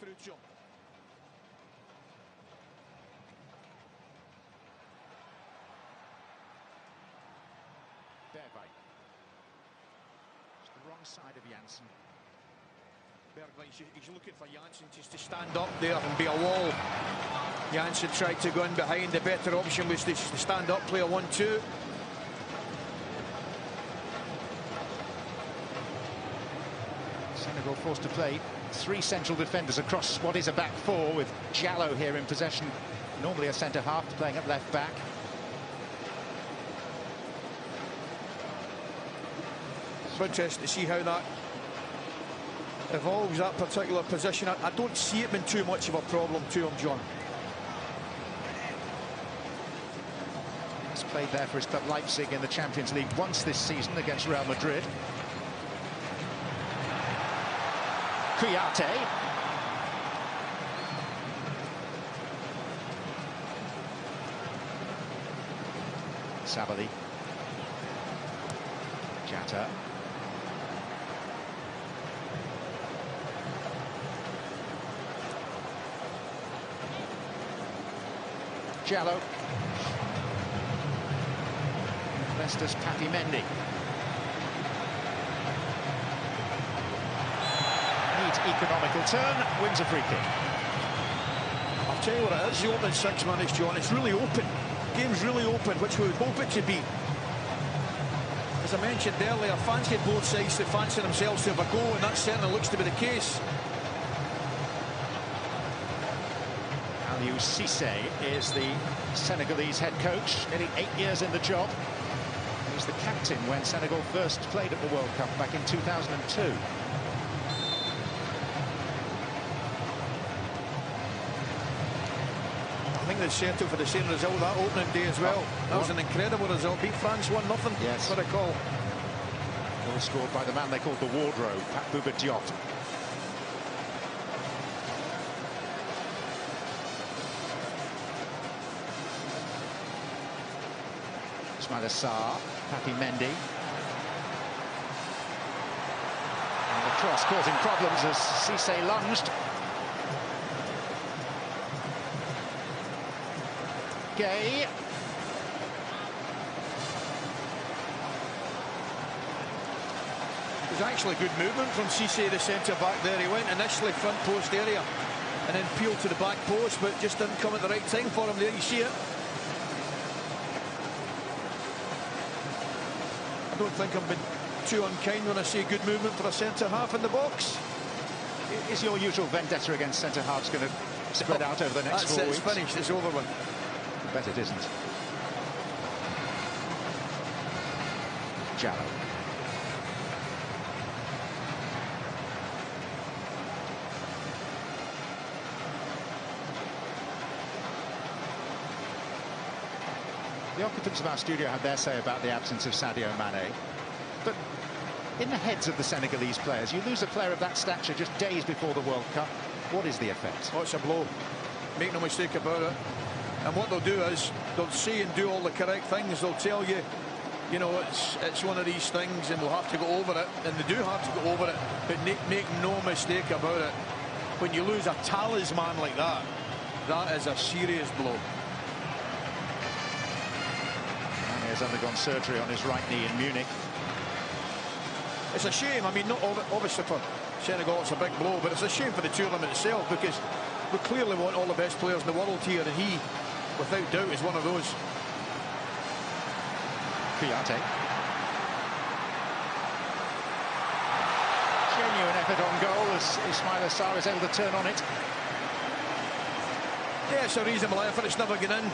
through to him. Bergwijn. It's the wrong side of Janssen. Bergwijn, he's looking for Janssen just to stand up there and be a wall. Janssen tried to go in behind. The better option was to stand up, play a 1-2. Senegal forced to play three central defenders across what is a back four, with Diallo here in possession. Normally a centre-half playing at left-back. It's interesting to see how that evolves, that particular position. I don't see it being too much of a problem to him, John. He's played there for his club Leipzig in the Champions League once this season against Real Madrid. Kouyaté. Sabali. Jatta. Diallo. Leicester's Papi Mendy. Neat economical turn, wins a free kick. I'll tell you what it is, the opening 6 minutes, John, it's really open. The game's really open, which we would hope it to be. As I mentioned earlier, fans get both sides to fancy themselves to have a goal, and that certainly looks to be the case. Aliou Cissé is the Senegalese head coach, nearly 8 years in the job. He was the captain when Senegal first played at the World Cup back in 2002. I think they settled for the same result that opening day as well. That was an incredible result. Beat France 1-0. Yes. What a call. Goal scored by the man they called the wardrobe, Pat Bouba Diop. Ismaila Sarr, Papi Mendy. And the cross causing problems as Cissé lunged. Gay. It was actually good movement from Cissé, the centre-back there. He went initially front post area and then peeled to the back post, but just didn't come at the right time for him there. You see it. I don't think I'm being too unkind when I say good movement for a centre-half in the box. Is your usual vendetta against centre-halves going to spread out over the next 4 weeks? It's finished, it's over with. I bet it isn't. Diallo. The occupants of our studio had their say about the absence of Sadio Mane. But in the heads of the Senegalese players, you lose a player of that stature just days before the World Cup. What is the effect? Oh, it's a blow. Make no mistake about it. And what they'll do is, they'll say and do all the correct things. They'll tell you, you know, it's one of these things and we'll have to go over it. And they do have to go over it. But make no mistake about it. When you lose a talisman like that, that is a serious blow. He has undergone surgery on his right knee in Munich. It's a shame. I mean, not obviously for Senegal it's a big blow, but it's a shame for the tournament itself, because we clearly want all the best players in the world here, and he, without doubt, is one of those. Kouyaté. Genuine effort on goal as Ismaila Sarr is able to turn on it. Yeah, it's a reasonable effort. It's never getting in.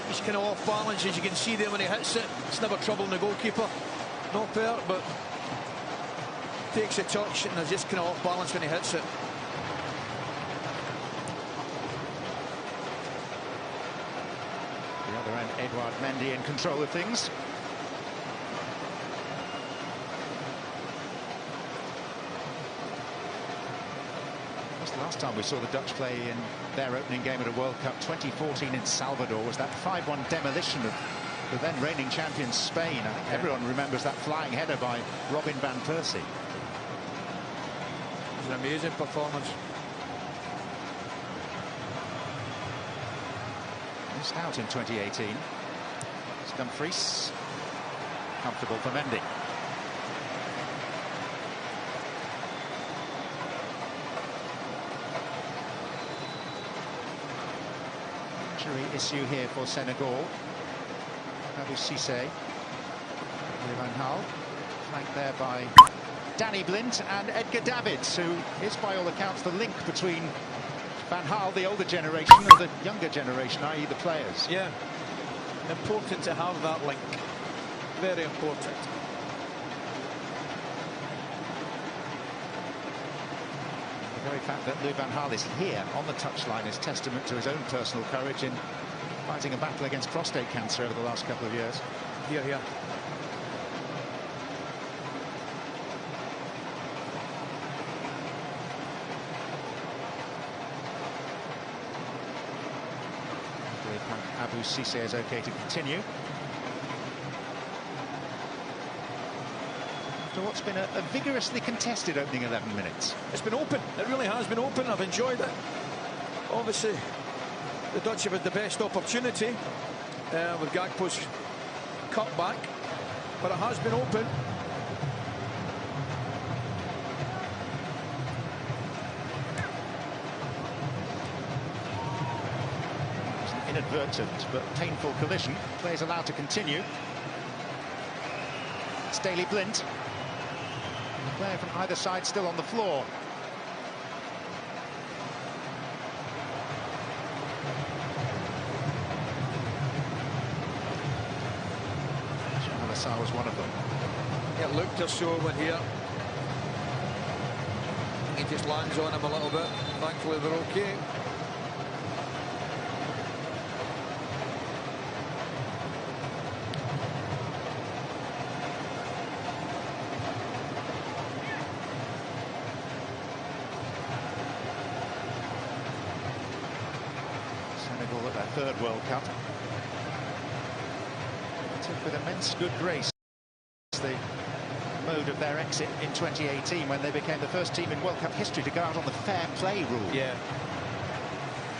He's kind of off balance, as you can see there when he hits it. It's never troubling the goalkeeper. Not fair, but takes a touch and is just kind of off balance when he hits it. The other end, Edouard Mendy in control of things. The last time we saw the Dutch play in their opening game at a World Cup 2014 in Salvador was that 5-1 demolition of the then reigning champions Spain. I think everyone remembers that flying header by Robin van Persie. was an amazing performance. Missed out in 2018. It's Dumfries. Comfortable for Mendy. Injury issue here for Senegal. Abu Cissé. Van Gaal. Flanked there by Danny Blint and Edgar Davids, who is by all accounts the link between Van Gaal, the older generation, and the younger generation, i.e. the players. Yeah, important to have that link. Very important. The very fact that Louis Van Gaal is here on the touchline is testament to his own personal courage in fighting a battle against prostate cancer over the last couple of years. Here, here. Abu Cissé is okay to continue. After what's been a vigorously contested opening 11 minutes. It's been open. It really has been open. I've enjoyed it. Obviously, the Dutch have had the best opportunity with Gakpo's cutback, but it has been open. Inadvertent but painful collision. Players allowed to continue. It's Daley Blint. The player from either side still on the floor. Al-Assar was one of them. It looked as so when here. He just lands on him a little bit. Thankfully they're okay. Senegal at their third World Cup. They took with immense good grace the mode of their exit in 2018 when they became the first team in World Cup history to go out on the fair play rule. Yeah.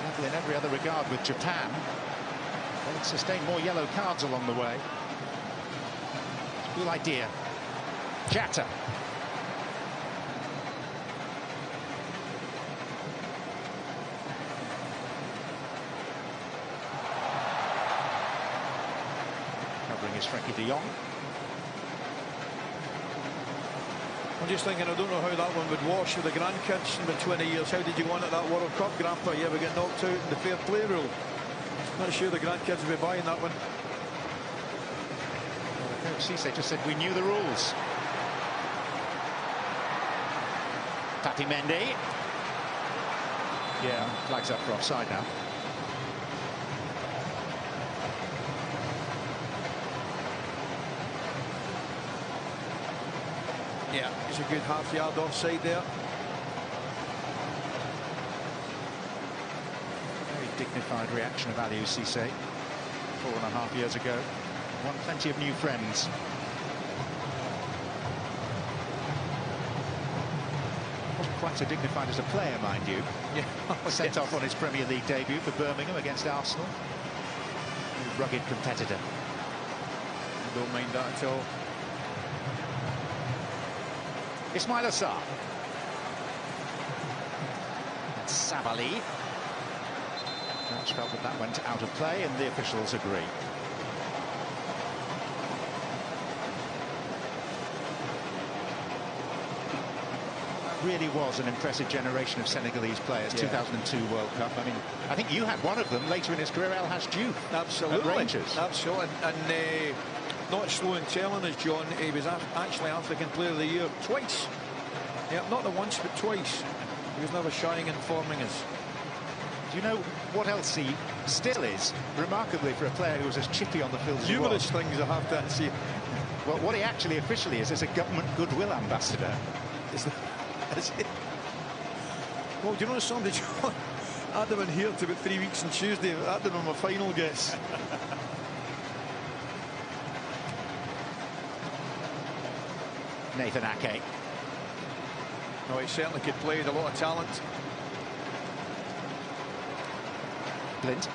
Level in every other regard with Japan. They'd sustained more yellow cards along the way. Good idea. Jatta. Covering is Frankie de Jong. I'm just thinking, I don't know how that one would wash with the grandkids in the 20 years. How did you want it, that World Cup, Grandpa? You ever get knocked out in the fair play rule? Not sure the grandkids will be buying that one. Well, Coach Cissé just said we knew the rules. Papi Mendy. Yeah, flags up for offside now. Yeah, it's a good half-yard offside there. Very dignified reaction of Aliou Cissé 4.5 years ago. Won plenty of new friends. Wasn't quite so dignified as a player, mind you. Yeah. Sent off on his Premier League debut for Birmingham against Arsenal. A rugged competitor. Don't mind that at all. Ismail Assar. Sabali. Coach felt that that went out of play and the officials agree. That really was an impressive generation of Senegalese players, yeah. 2002 World Cup. I mean, I think you had one of them later in his career, El Hadj Diouf. Absolutely. At Rangers. Absolutely. And not slow in telling us, John, he was actually African Player of the Year twice. Yeah, not the once, but twice. He was never shying informing us. Do you know what else he still is, remarkably for a player who was as chippy on the field as he was? Numerous things I have to say. Well, what he actually officially is a government goodwill ambassador. Is it? Well, do you know something, John? I had him in here to about 3 weeks on Tuesday. That would be my final guess. Nathan Ake. No, he certainly could play with a lot of talent. Blind.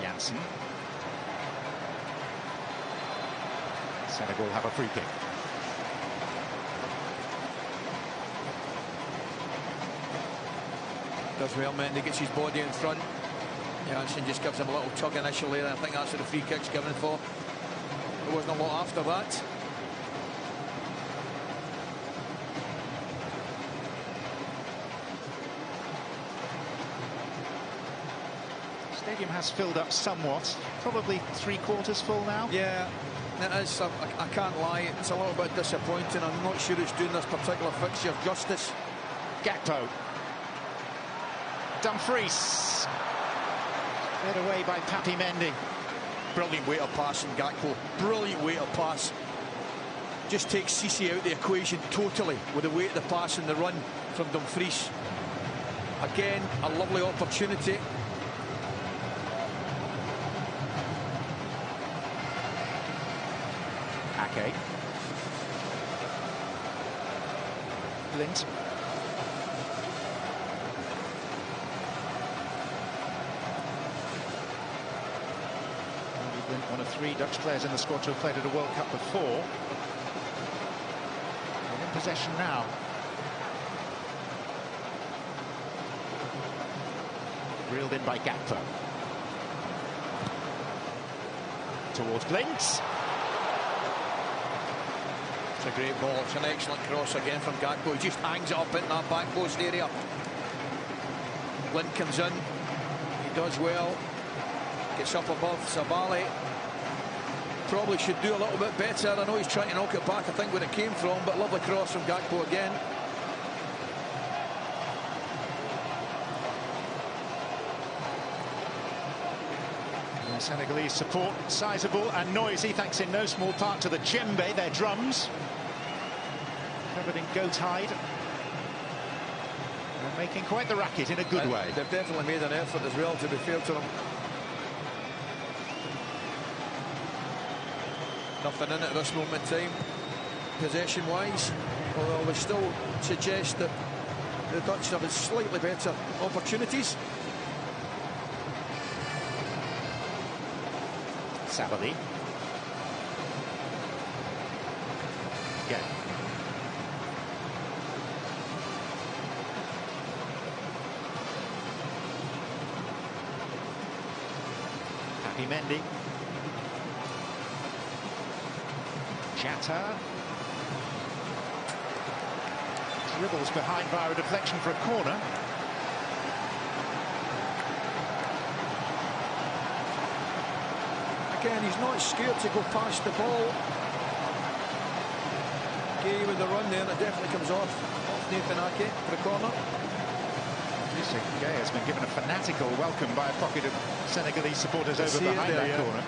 Janssen. Senegal have a free kick. Does well, Mendy gets his body in front. Janssen just gives him a little tug initially, and I think that's what the free kick's given for. There wasn't a lot after that. Stadium has filled up somewhat, probably 3/4 full now. Yeah, it is. I can't lie, it's a little bit disappointing. I'm not sure it's doing this particular fixture justice. Gakpo. Dumfries. Led away by Papi Mendy. Brilliant way of passing, Gakpo. Brilliant way of pass. Just takes Cisse out the equation totally with the way of the pass and the run from Dumfries. Again, a lovely opportunity. Ake. Blind. One of 3 Dutch players in the squad to have played at a World Cup before. And in possession now. Reeled in by Gakpo. Towards Blind. It's a great ball. It's an excellent cross again from Gakpo. He just hangs it up in that back post area. Blind comes in. He does well. Gets up above Sabali. Probably should do a little bit better. I know he's trying to knock it back, I think, where it came from, but lovely cross from Gakpo again. The Senegalese support sizable and noisy, thanks in no small part to the djembe, their drums. Covered in goat hide. They're making quite the racket in a good way. They've definitely made an effort as well, to be fair to them. Nothing in it at this moment in time, possession-wise, although we still suggest that the Dutch have slightly better opportunities. Sabali. Again. Papi Mendy. Jatta. Dribbles behind via a deflection for a corner. Again, he's not scared to go past the ball. Gay with the run there, and it definitely comes off Nathan Ake for a corner. Gay has been given a fanatical welcome by a pocket of Senegalese supporters over behind there, that yeah. corner.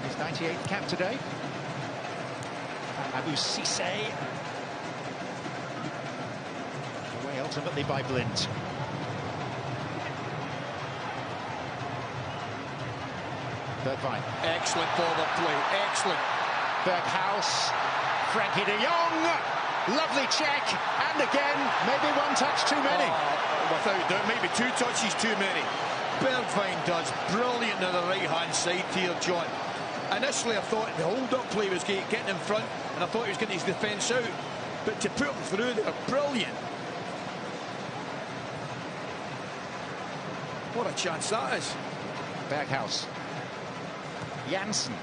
His 98th cap today. Abu Cisse. Away ultimately by Blind. Bergwijn. Excellent forward play, excellent. Berghuis. Frankie de Jong. Lovely check. And again, maybe one touch too many. Without doubt, maybe 2 touches too many. Bergwijn does brilliant on the right-hand side here, John. Initially, I thought the hold-up play was getting in front, and I thought he was getting his defence out. But to put him through there, brilliant. What a chance that is. Berghuis. Janssen.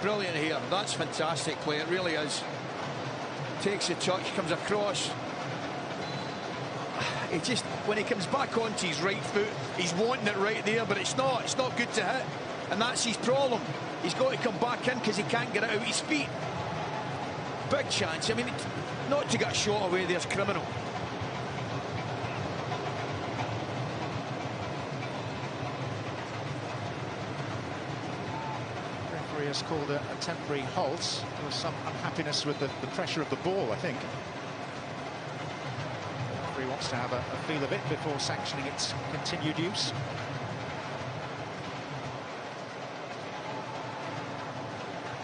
Brilliant here. That's fantastic play. It really is. Takes a touch, comes across. He just, when he comes back onto his right foot, he's wanting it right there, but it's not good to hit. And that's his problem. He's got to come back in because he can't get it out his feet. Big chance. I mean, not to get a shot away there's criminal. Referee has called a temporary halt. There was some unhappiness with the pressure of the ball, I think. referee wants to have a feel of it before sanctioning its continued use.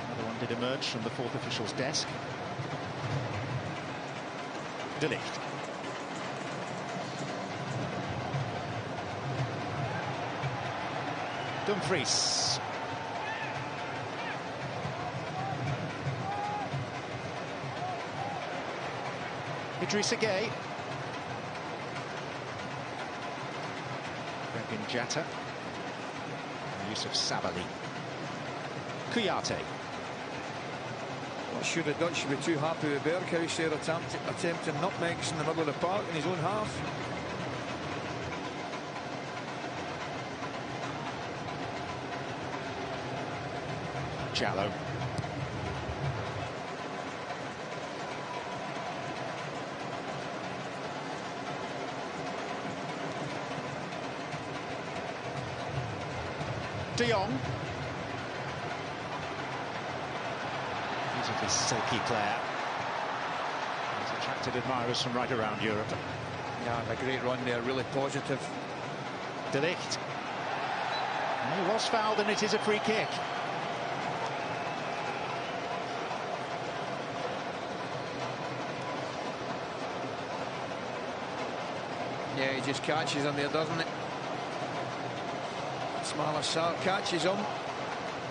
Another one did emerge from the fourth official's desk. De Ligt. Dumfries. Idrissa Gueye. Brendan Jatta. Use of Sabali. Kouyaté. Not sure the Dutch should be too happy with Berghuis there attempting nutmegs in the middle of the park in his own half. Jallow. De Jong. Beautifully silky player. He's attracted admirers from right around Europe. Yeah, a great run there, really positive. De Ligt. And he was fouled, and it is a free kick. Yeah, he just catches him there, doesn't he? Ismaila Sarr catches him.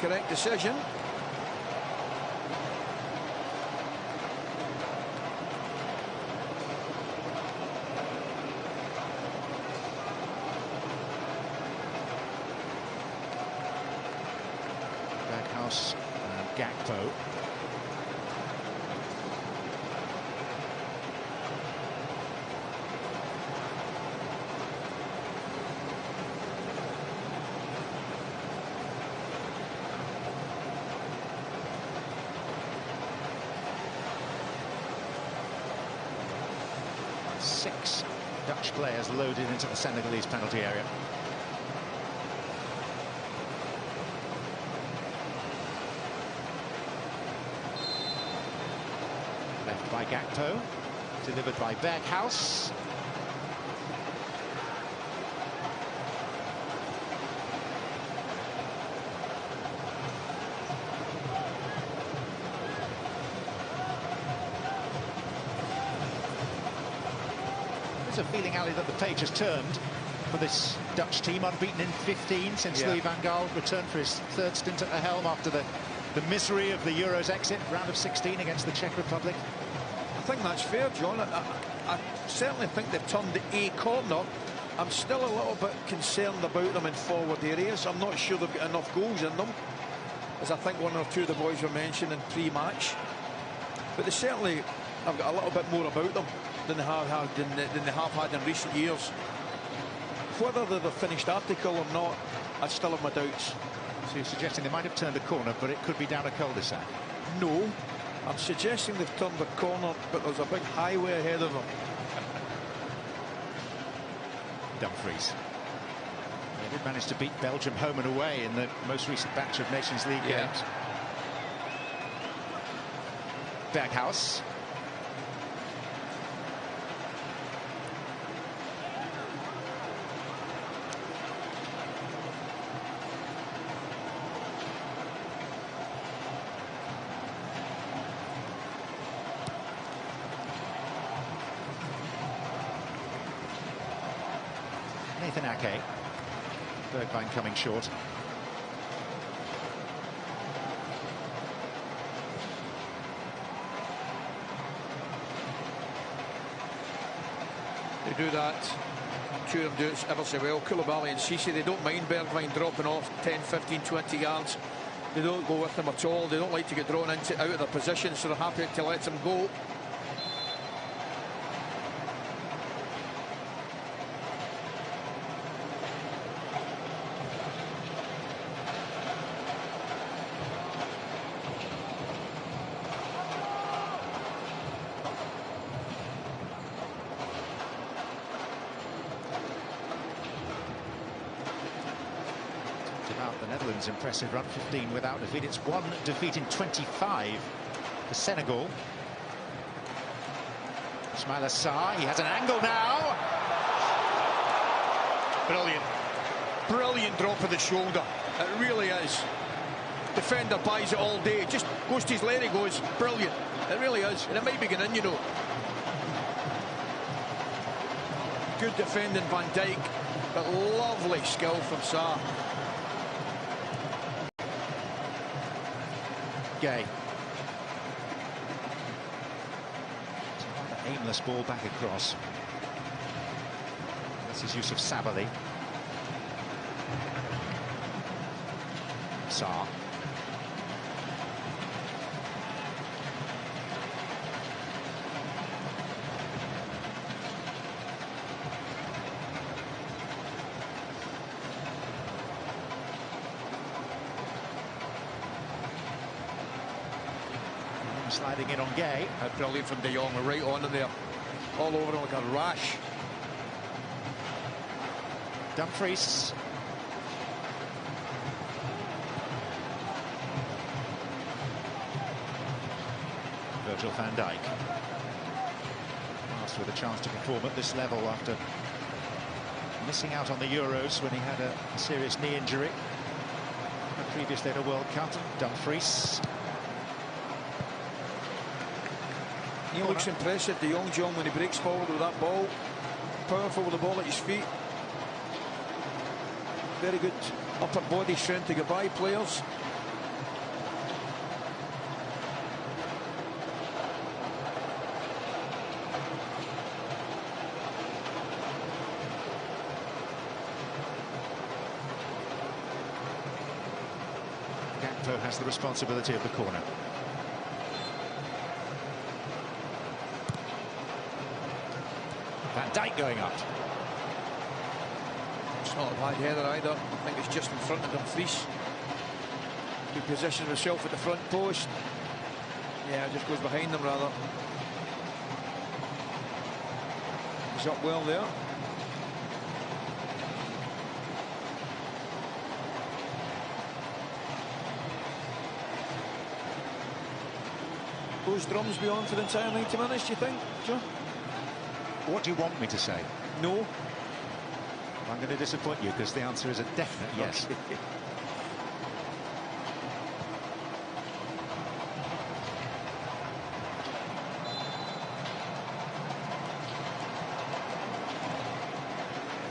Correct decision. Berghuis and Gakpo. Six Dutch players loaded into the Senegalese penalty area. Left by Gakpo, delivered by Berghuis. There's a feeling, Ali, that the page has turned for this Dutch team, unbeaten in 15 since Louis van Gaal returned for his third stint at the helm after the misery of the Euros exit, round of 16 against the Czech Republic. I think that's fair, John. I certainly think they've turned a corner. I'm still a little bit concerned about them in forward areas. I'm not sure they've got enough goals in them, as I think one or two of the boys were mentioning pre-match. But they certainly have got a little bit more about them than they have had in recent years. Whether they're the finished article or not, I still have my doubts. So you're suggesting they might have turned a corner, but it could be down a cul-de-sac? No, I'm suggesting they've turned the corner, but there's a big highway ahead of them. Dumfries. They did manage to beat Belgium home and away in the most recent batch of Nations League games. Berghuis. Nathan Ake. Bergwijn coming short. They do that. Two of them do it ever so well. Koulibaly and Cisse, they don't mind Bergwijn dropping off 10, 15, 20 yards. They don't go with them at all. They don't like to get drawn out of their position, so they're happy to let them go. About the Netherlands' impressive run, 15 without defeat. It's one defeat in 25 for Senegal. Ismail Assar, he has an angle now. Brilliant. Brilliant drop of the shoulder. It really is. Defender buys it all day. Just goes to his leg, he goes. Brilliant. It really is. And it might be getting in, you know. Good defending, Van Dijk. But lovely skill from Sarr. Gay. Aimless ball back across. That's his use of Sabali. Sarr. Sliding in on Gay. Brilliant from De Jong, right on in there. All over him like a rash. Dumfries. Virgil van Dijk. Last with a chance to perform at this level after missing out on the Euros when he had a serious knee injury. Previously at a World Cup. Dumfries. He looks impressive, De Jong, John, when he breaks forward with that ball. Powerful with the ball at his feet. Very good upper body strength to get by players. Gakpo has the responsibility of the corner. Van Dijk going up. It's not a bad header either. I think it's just in front of Dumfries. He positions himself at the front post. Yeah, just goes behind them rather. He's up well there. Those drums be on for the entire 90 minutes, do you think, John? What do you want me to say? No. I'm going to disappoint you because the answer is a definite yes.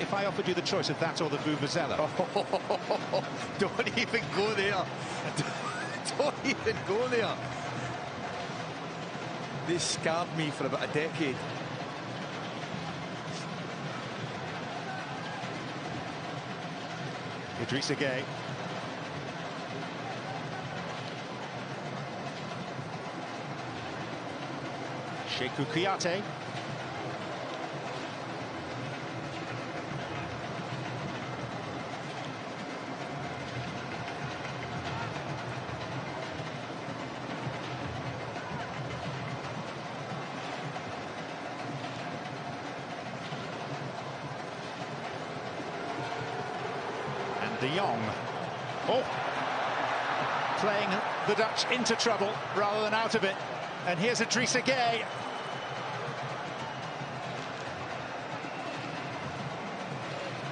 If I offered you the choice of that or the Vuvuzela. Oh, don't even go there. Don't even go there. They scarred me for about a decade. Idrissa Gueye. Cheikhou Kouyaté. De Jong. Oh, playing the Dutch into trouble rather than out of it. And here's Idrissa Gueye.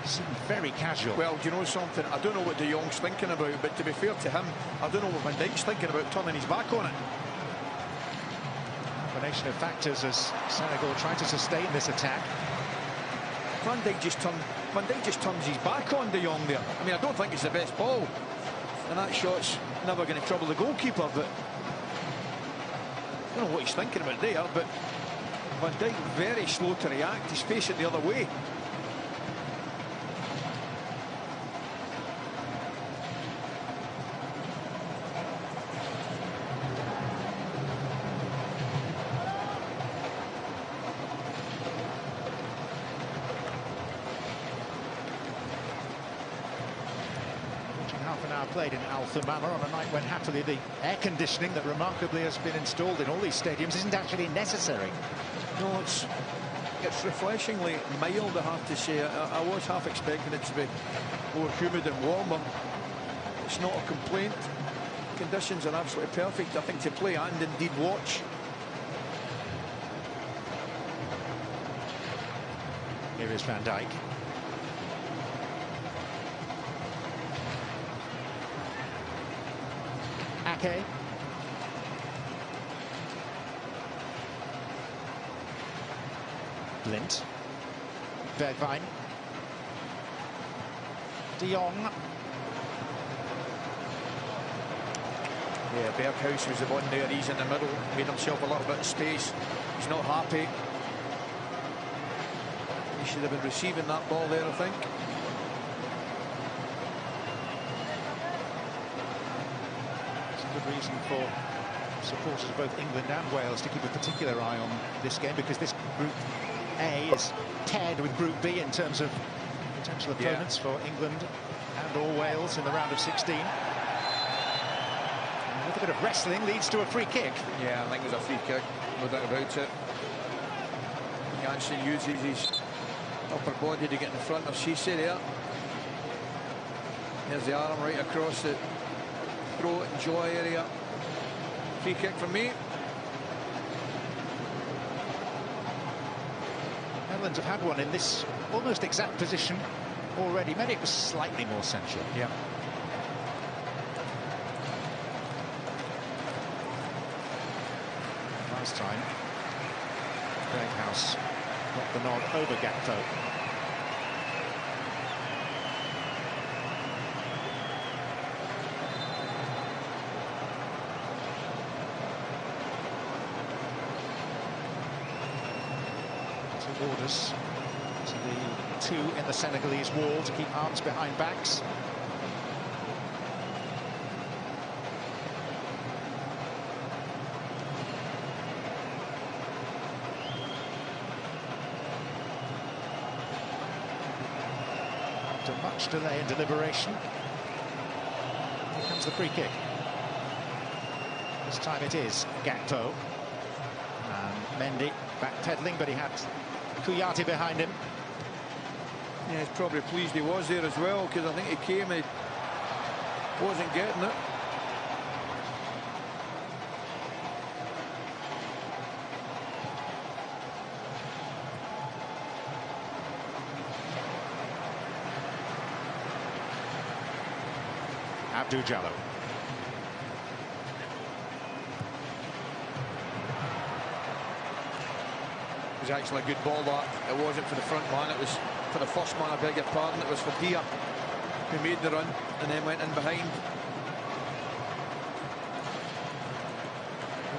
Seemed very casual. Well, do you know something? I don't know what De Jong's thinking about, but to be fair to him, I don't know what Van Dijk's thinking about turning his back on it. Combination of factors as Senegal try to sustain this attack. Van Dijk just turns his back on De Jong there. I mean, I don't think it's the best ball. And that shot's never going to trouble the goalkeeper, but I don't know what he's thinking about there, but Van Dijk very slow to react. He's facing the other way. Half an hour played in Al Thumama on a night when happily the air conditioning that remarkably has been installed in all these stadiums isn't actually necessary. No, it's refreshingly mild, I have to say. I was half expecting it to be more humid and warmer. It's not a complaint. Conditions are absolutely perfect, I think, to play and indeed watch. Here is Van Dijk. Ake. Blind. Bergwijn. De Jong. Yeah, Berghuis was the one there. He's in the middle, made himself a little bit of space. He's not happy. He should have been receiving that ball there, I think. It's a good reason for supporters of both England and Wales to keep a particular eye on this game, because this Group A is paired with Group B in terms of potential opponents for England and or Wales in the round of 16. A little bit of wrestling leads to a free kick. Yeah, I think it was a free kick, no doubt about it. Janssen uses his upper body to get in front of Cisse there. There's the arm right across the throat and jaw area. Free kick for me. Netherlands have had one in this almost exact position already. Maybe it was slightly more central. Yeah. Last time, Berghuis got the nod over Gatto. Orders to the two in the Senegalese wall to keep arms behind backs. After much delay and deliberation, here comes the free kick. This time it is Gatto. And Mendy backpedaling, but he had Kouyaté behind him. Yeah, he's probably pleased he was there as well, because I think he came and he wasn't getting it. Abdou Diallo. It was actually a good ball, that. It wasn't for the front man, it was for the first man, I beg your pardon. It was for Dia, who made the run and then went in behind.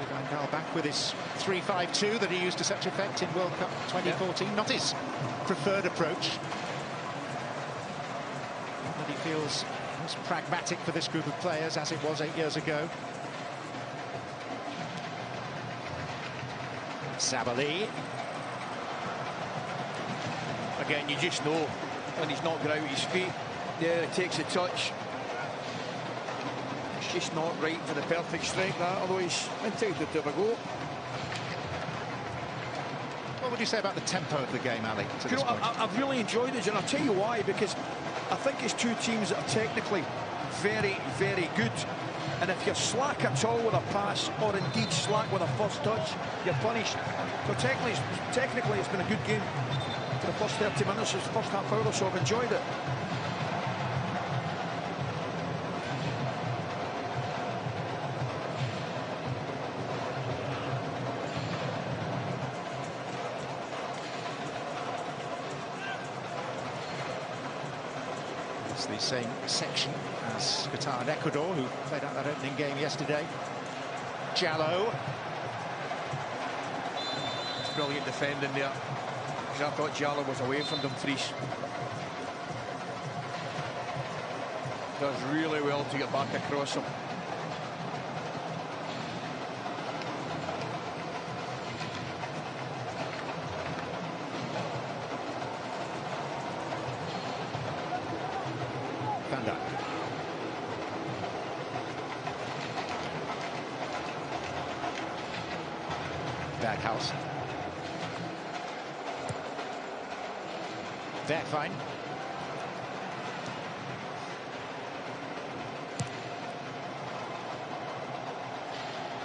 Van Gaal back with his 3-5-2 that he used to such effect in World Cup 2014. Yeah. Not his preferred approach, but he feels most pragmatic for this group of players, as it was 8 years ago. Sabali. Again, you just know when he's not got out his feet. Yeah, he takes a touch. It's just not right for the perfect strike, that, although he's entitled to have a go. What would you say about the tempo of the game, Ali, to this point? I've really enjoyed it, and I'll tell you why, because I think it's two teams that are technically very, very good. And if you're slack at all with a pass, or indeed slack with a first touch, you're punished. So technically it's been a good game for the first 30 minutes, the first half hour or so. I've enjoyed it. It's the same section as Qatar and Ecuador, who played out that opening game yesterday. Diallo. It's brilliant defending there, because I thought Diallo was away from Dumfries. Does really well to get back across him. Van Dijk. Berghuis. Bergwijn.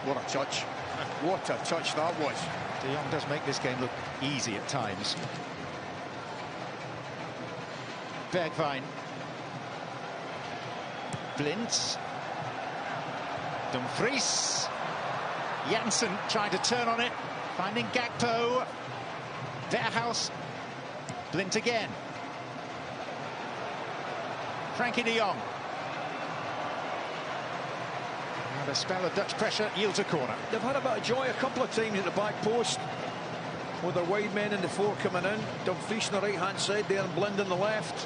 What a touch. What a touch that was. De Jong does make this game look easy at times. Bergwijn. Blind. Dumfries. Janssen trying to turn on it, finding Gakpo. Verhaus. Blind again. Frankie de Jong. And a spell of Dutch pressure yields a corner. They've had a bit of joy a couple of times at the back post with their wide men in the four coming in. Dumfries on the right-hand side there and Blind on the left.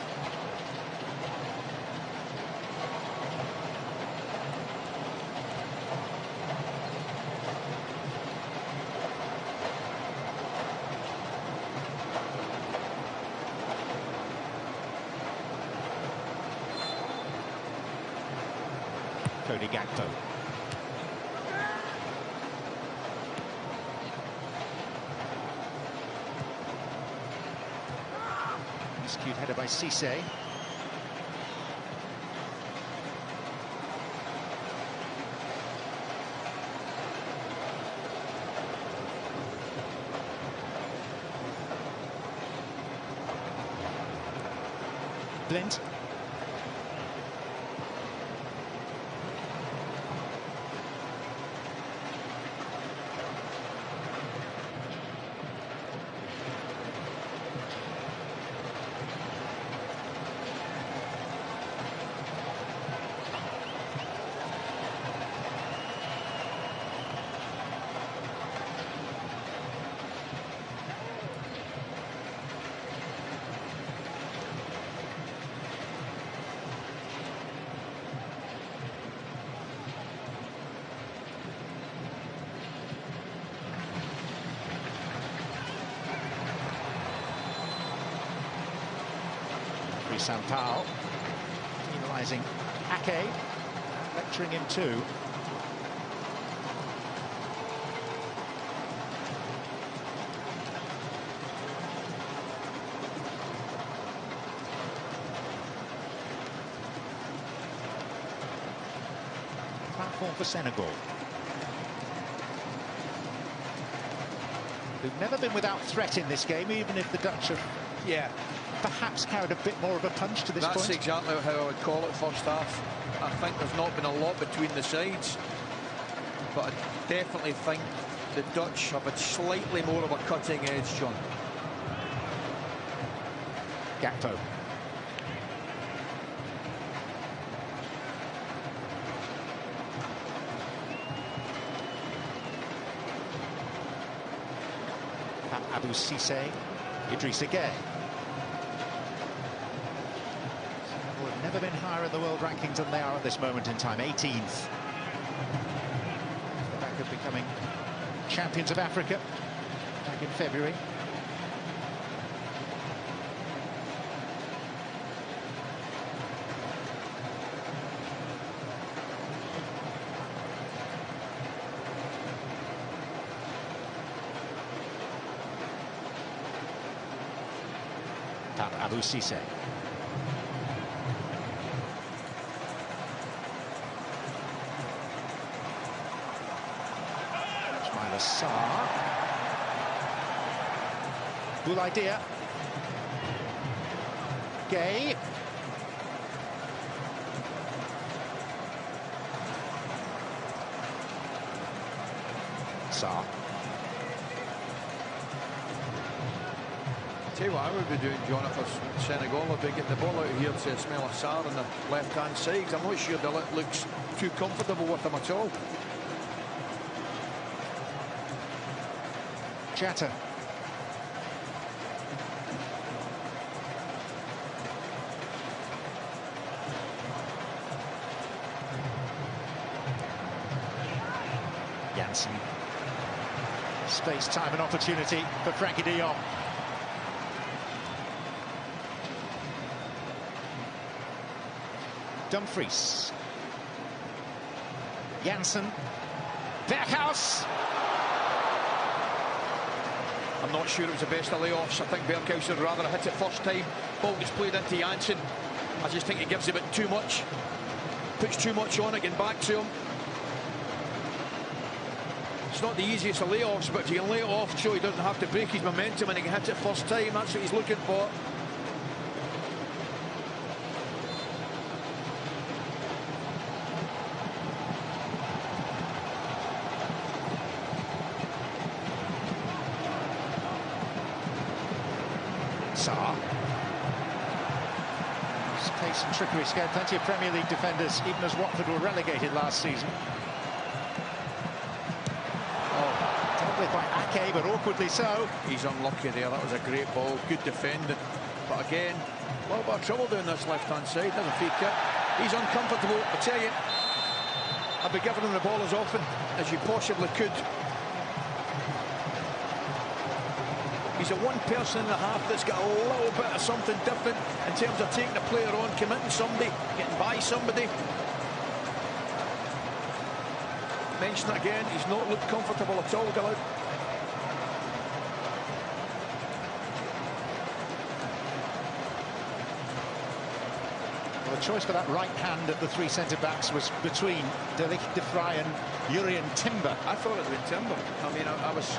Cody Gakpo. Cute header by Cisse. Blind. Sampao penalising Ake, lecturing him too. Platform for Senegal, who've never been without threat in this game, even if the Dutch have perhaps carried a bit more of a punch to this point. That's exactly how I would call it first half. I think there's not been a lot between the sides, but I definitely think the Dutch have had slightly more of a cutting edge, John. Gakpo. Abu Cisse. Idrissa Gueye. Have never been higher in the world rankings than they are at this moment in time. 18th. Back of becoming champions of Africa back in February. Abu Cisse. Sarr. Boulaïdia. Gueye. Sarr. Tell you what I would be doing, John, if I was Senegal, I'd be getting the ball out of here to smell a Sarr on the left-hand side, because I'm not sure the looks too comfortable with him at all. Jatta. Janssen. Space, time and opportunity for Frankie de Jong. Dumfries. Janssen. Berghuis. I'm not sure it was the best of layoffs. I think Berghuis would rather have hit it first time. Ball gets played into Janssen. I just think it gives a bit too much. Puts too much on it, getting back to him. It's not the easiest of layoffs, but if you can lay it off so he doesn't have to break his momentum and he can hit it first time, that's what he's looking for. Sarr. Pace and trickery scared plenty of Premier League defenders, even as Watford were relegated last season. Dealt with by Ake, but awkwardly so. He's unlucky there. That was a great ball, good defending. But again, a little bit of trouble down this left-hand side. There's a free kick. He's uncomfortable. I tell you, I'd be giving him the ball as often as you possibly could. He's the one person in the half that's got a little bit of something different in terms of taking the player on, committing somebody, getting by somebody. Mention it again, he's not looked comfortable at all, Gillard. Well, the choice for that right hand of the three centre-backs was between De Ligt, De Vrij and Jurriën Timber. I thought it would be Timber. I mean, I was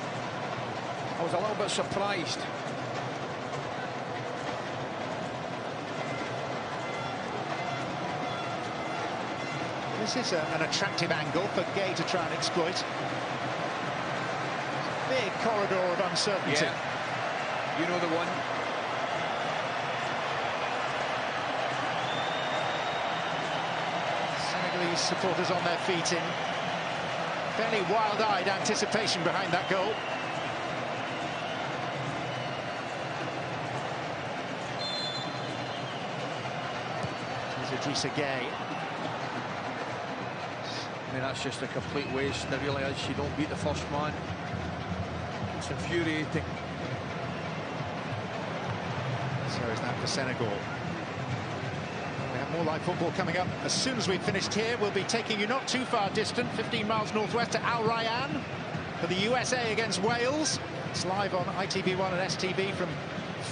a little bit surprised. This is an attractive angle for Gay to try and exploit. Big corridor of uncertainty. Yeah. You know the one. Senegalese supporters on their feet in fairly wild-eyed anticipation behind that goal. Idrissa Gueye. I mean, that's just a complete waste. It really is. You don't beat the first man. It's infuriating. So is that for Senegal. We have more live football coming up. As soon as we've finished here, we'll be taking you not too far distant, 15 miles northwest to Al Rayyan for the USA against Wales. It's live on ITV1 and STV from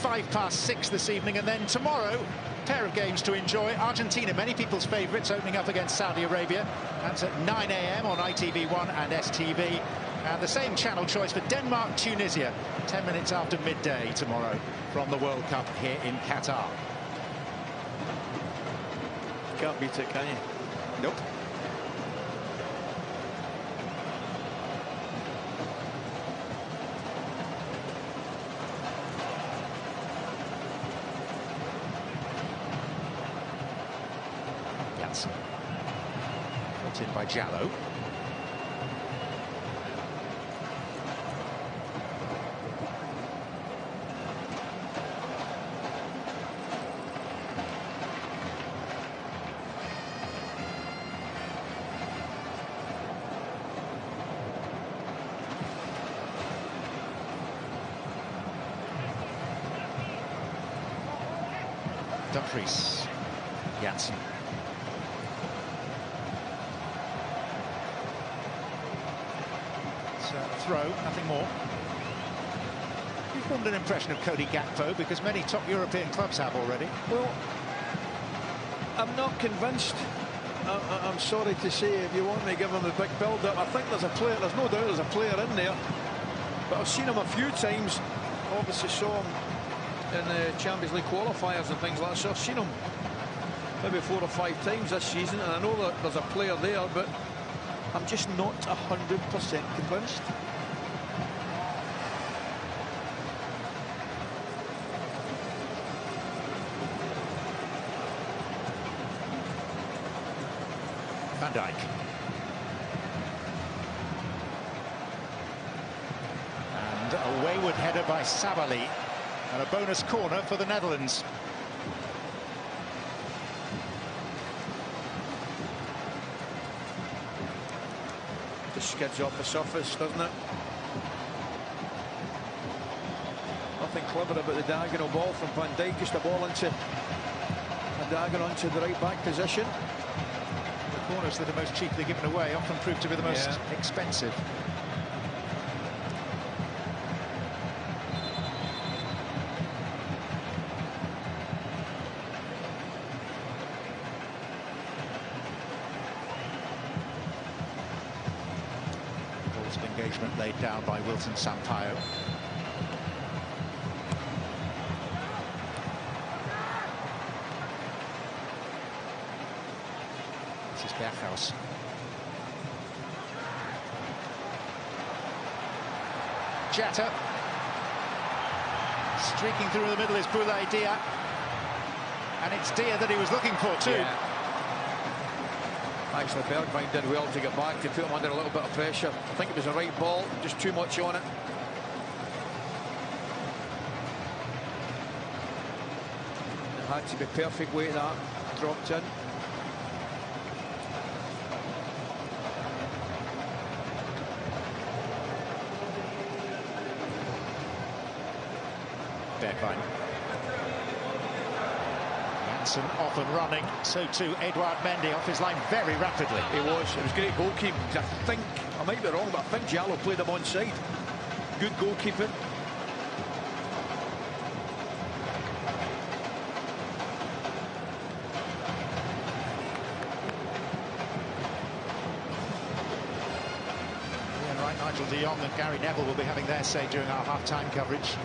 6:05 this evening, and then tomorrow, pair of games to enjoy. Argentina, many people's favourites, opening up against Saudi Arabia. That's at 9 AM on ITV1 and STV. And the same channel choice for Denmark, Tunisia, 10 minutes after midday tomorrow from the World Cup here in Qatar. Can't beat it, can you? Nope. Put in by Jallo. Dumfries. Janssen. Throw, nothing more. You've formed an impression of Cody Gakpo because many top European clubs have already. Well, I'm not convinced. I'm sorry to say, if you want me to give him a big build-up, I think there's a player, there's no doubt there's a player in there, but I've seen him a few times. Obviously saw him in the Champions League qualifiers and things like that, so I've seen him maybe 4 or 5 times this season, and I know that there's a player there, but I'm just not 100% convinced. Van Dijk. And a wayward header by Sabali. And a bonus corner for the Netherlands. Just skids off the surface, doesn't it? Nothing clever about the diagonal ball from Van Dijk. Just a ball into a diagonal into the right back position. The corners that are most cheaply given away often prove to be the most expensive. Balls of engagement laid down by Wilton Sampaio. This is Berghuis. Jatta. Streaking through the middle is Boulaye Dia. And it's Dia that he was looking for too. Yeah. Actually, Bergwijn did well to get back, to put him under a little bit of pressure. I think it was the right ball, just too much on it. It had to be perfect way that dropped in. Bergwijn. Janssen off and running, so too Edouard Mendy off his line very rapidly. It was great goalkeeping. I think, I might be wrong, but I think Giallo played him onside. Good goalkeeping. Yeah, right, Nigel de Jong and Gary Neville will be having their say during our half-time coverage.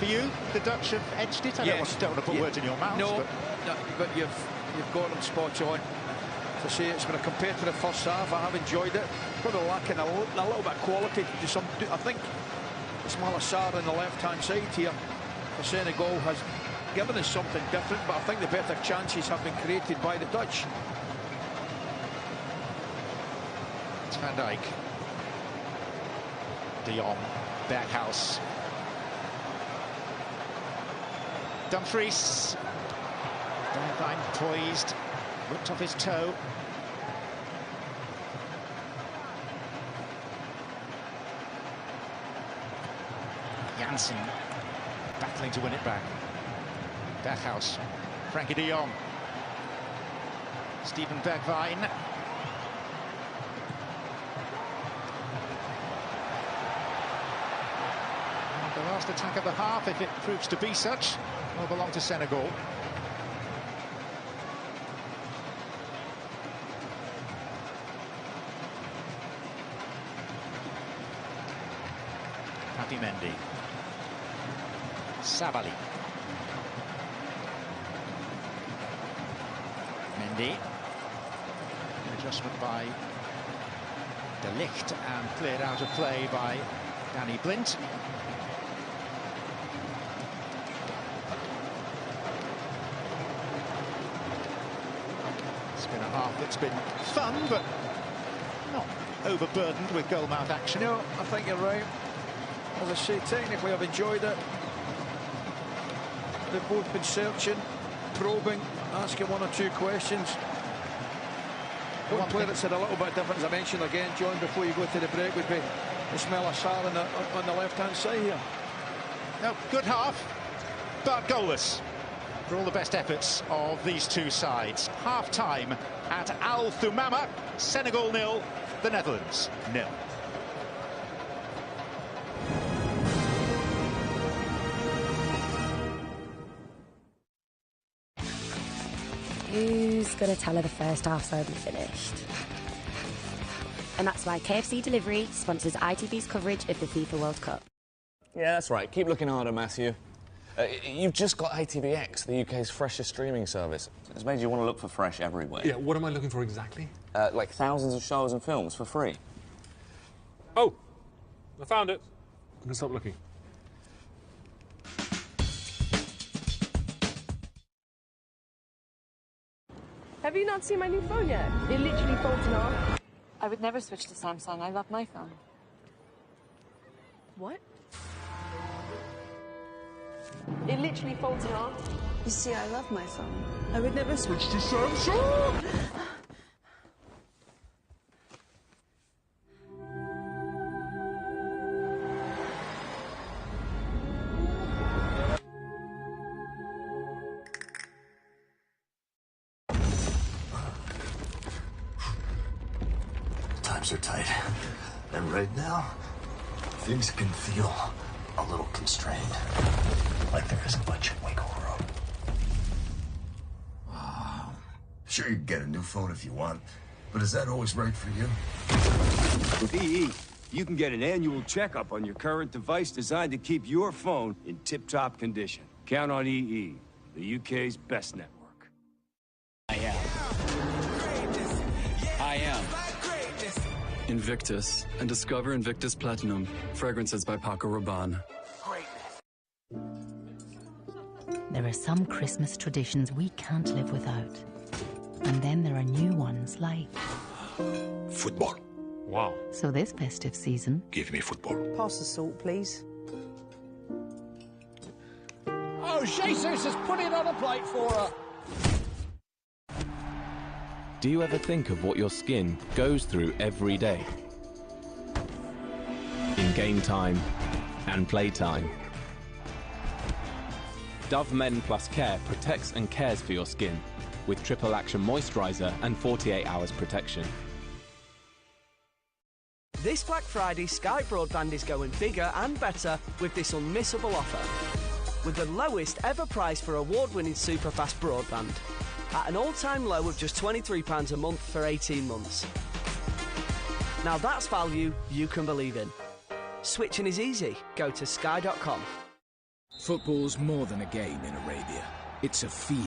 For you, the Dutch have edged it. I don't want to put words in your mouth. No, but you've got them spot on. To say it's been a competitive first half, I have enjoyed it. Probably lacking a little bit of quality to some. I think Ismaila Sarr on the left-hand side here for Senegal has given us something different, but I think the better chances have been created by the Dutch. It's Van Dijk. De Jong, Berghuis. Dumfries. Bergwijn poised, whipped off his toe. Janssen battling to win it back. Berghuis, Frankie de Jong. Steven Bergwijn. The last attack of the half, if it proves to be such, will belong to Senegal. Happy Mendy. Savali. Mendy. An adjustment by De Ligt and cleared out of play by Danny Blind. It's been a half that's been fun, but not overburdened with goal-mouth action. No, I think you're right. As I say, technically I've enjoyed it. They've both been searching, probing, asking one or two questions. One player that's had a little bit different, as I mentioned again, John, before you go to the break, would be Ismaila Sarr on the left-hand side here. No, good half, but goalless for all the best efforts of these two sides. Half-time at Al Thumama, Senegal 0, the Netherlands 0. Who's going to tell her the first half's already finished? And that's why KFC Delivery sponsors ITV's coverage of the FIFA World Cup. Yeah, that's right. Keep looking harder, Matthew. You've just got ITVX, the UK's freshest streaming service. It's made you want to look for fresh everywhere. Yeah, what am I looking for exactly? Like thousands of shows and films for free. Oh, I found it. I'm going to stop looking. Have you not seen my new phone yet? It literally folds in half. I would never switch to Samsung. I love my phone. What? It literally folds in half. You see, I love my phone. I would never switch to Samsung. Times are tight. And right now, things can feel a little constrained. Like there isn't much wiggle room. Sure, you can get a new phone if you want, but is that always right for you? With EE, you can get an annual checkup on your current device designed to keep your phone in tip-top condition. Count on EE, the UK's best network. I am Invictus, and discover Invictus Platinum, fragrances by Paco Rabanne. Greatness. There are some Christmas traditions we can't live without. And then there are new ones like... Football. Wow. So this festive season... Give me football. Pass the salt, please. Oh, Jesus has put it on a plate for her. Do you ever think of what your skin goes through every day? In game time and play time. Dove Men Plus Care protects and cares for your skin with triple action moisturiser and 48 hours protection. This Black Friday, Sky Broadband is going bigger and better with this unmissable offer. With the lowest ever price for award-winning superfast broadband. At an all-time low of just £23 a month for 18 months. Now that's value you can believe in. Switching is easy. Go to sky.com. Football's more than a game in Arabia. It's a feeling,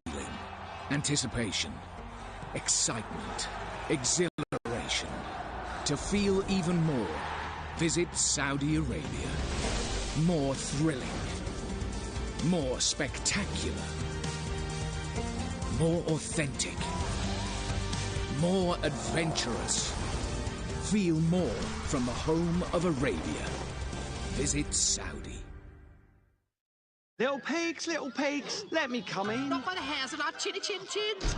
anticipation, excitement, exhilaration. To feel even more, visit Saudi Arabia. More thrilling, more spectacular, more authentic, more adventurous. Feel more from the home of Arabia. Visit Saudi. Little pigs, let me come in. Not by the hairs of our chinny chin chins.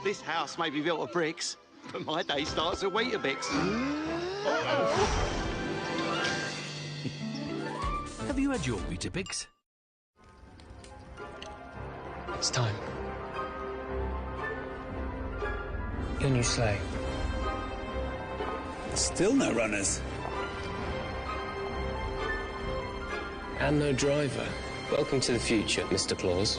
This house may be built of bricks, but my day starts at Weetabix. Have you had your Weetabix? It's time. Your new sleigh. Still no runners. And no driver. Welcome to the future, Mr. Claus.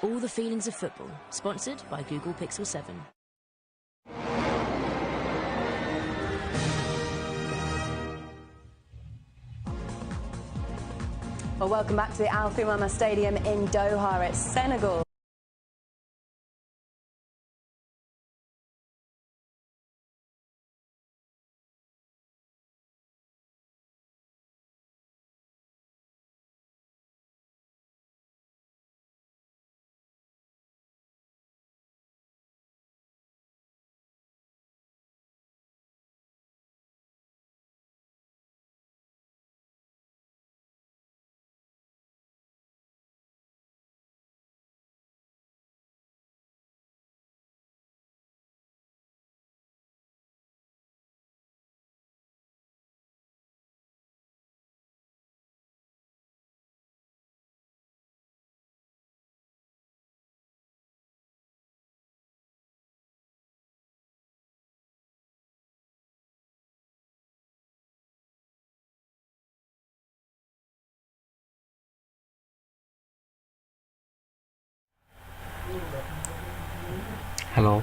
All the feelings of football, sponsored by Google Pixel 7. Well, welcome back to the Al Thumama Stadium in Doha. It's Senegal Hello.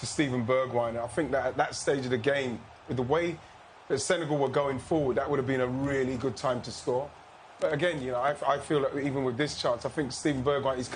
to Steven Bergwijn. I think that at that stage of the game, with the way that Senegal were going forward, that would have been a really good time to score. But again, you know, I feel that even with this chance, I think Steven Bergwijn is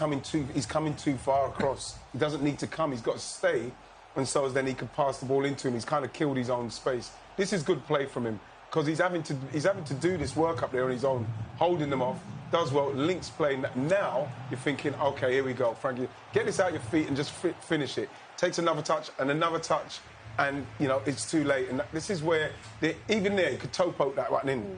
coming too far across. He doesn't need to come. He's got to stay, and so then he can pass the ball into him. He's kind of killed his own space. This is good play from him because he's having to do this work up there on his own, holding them off. Does well, links play. Now you're thinking, okay, here we go, Frankie. Get this out your feet and just finish it. Takes another touch and another touch, and you know it's too late. And this is where even there you could toe poke that one in.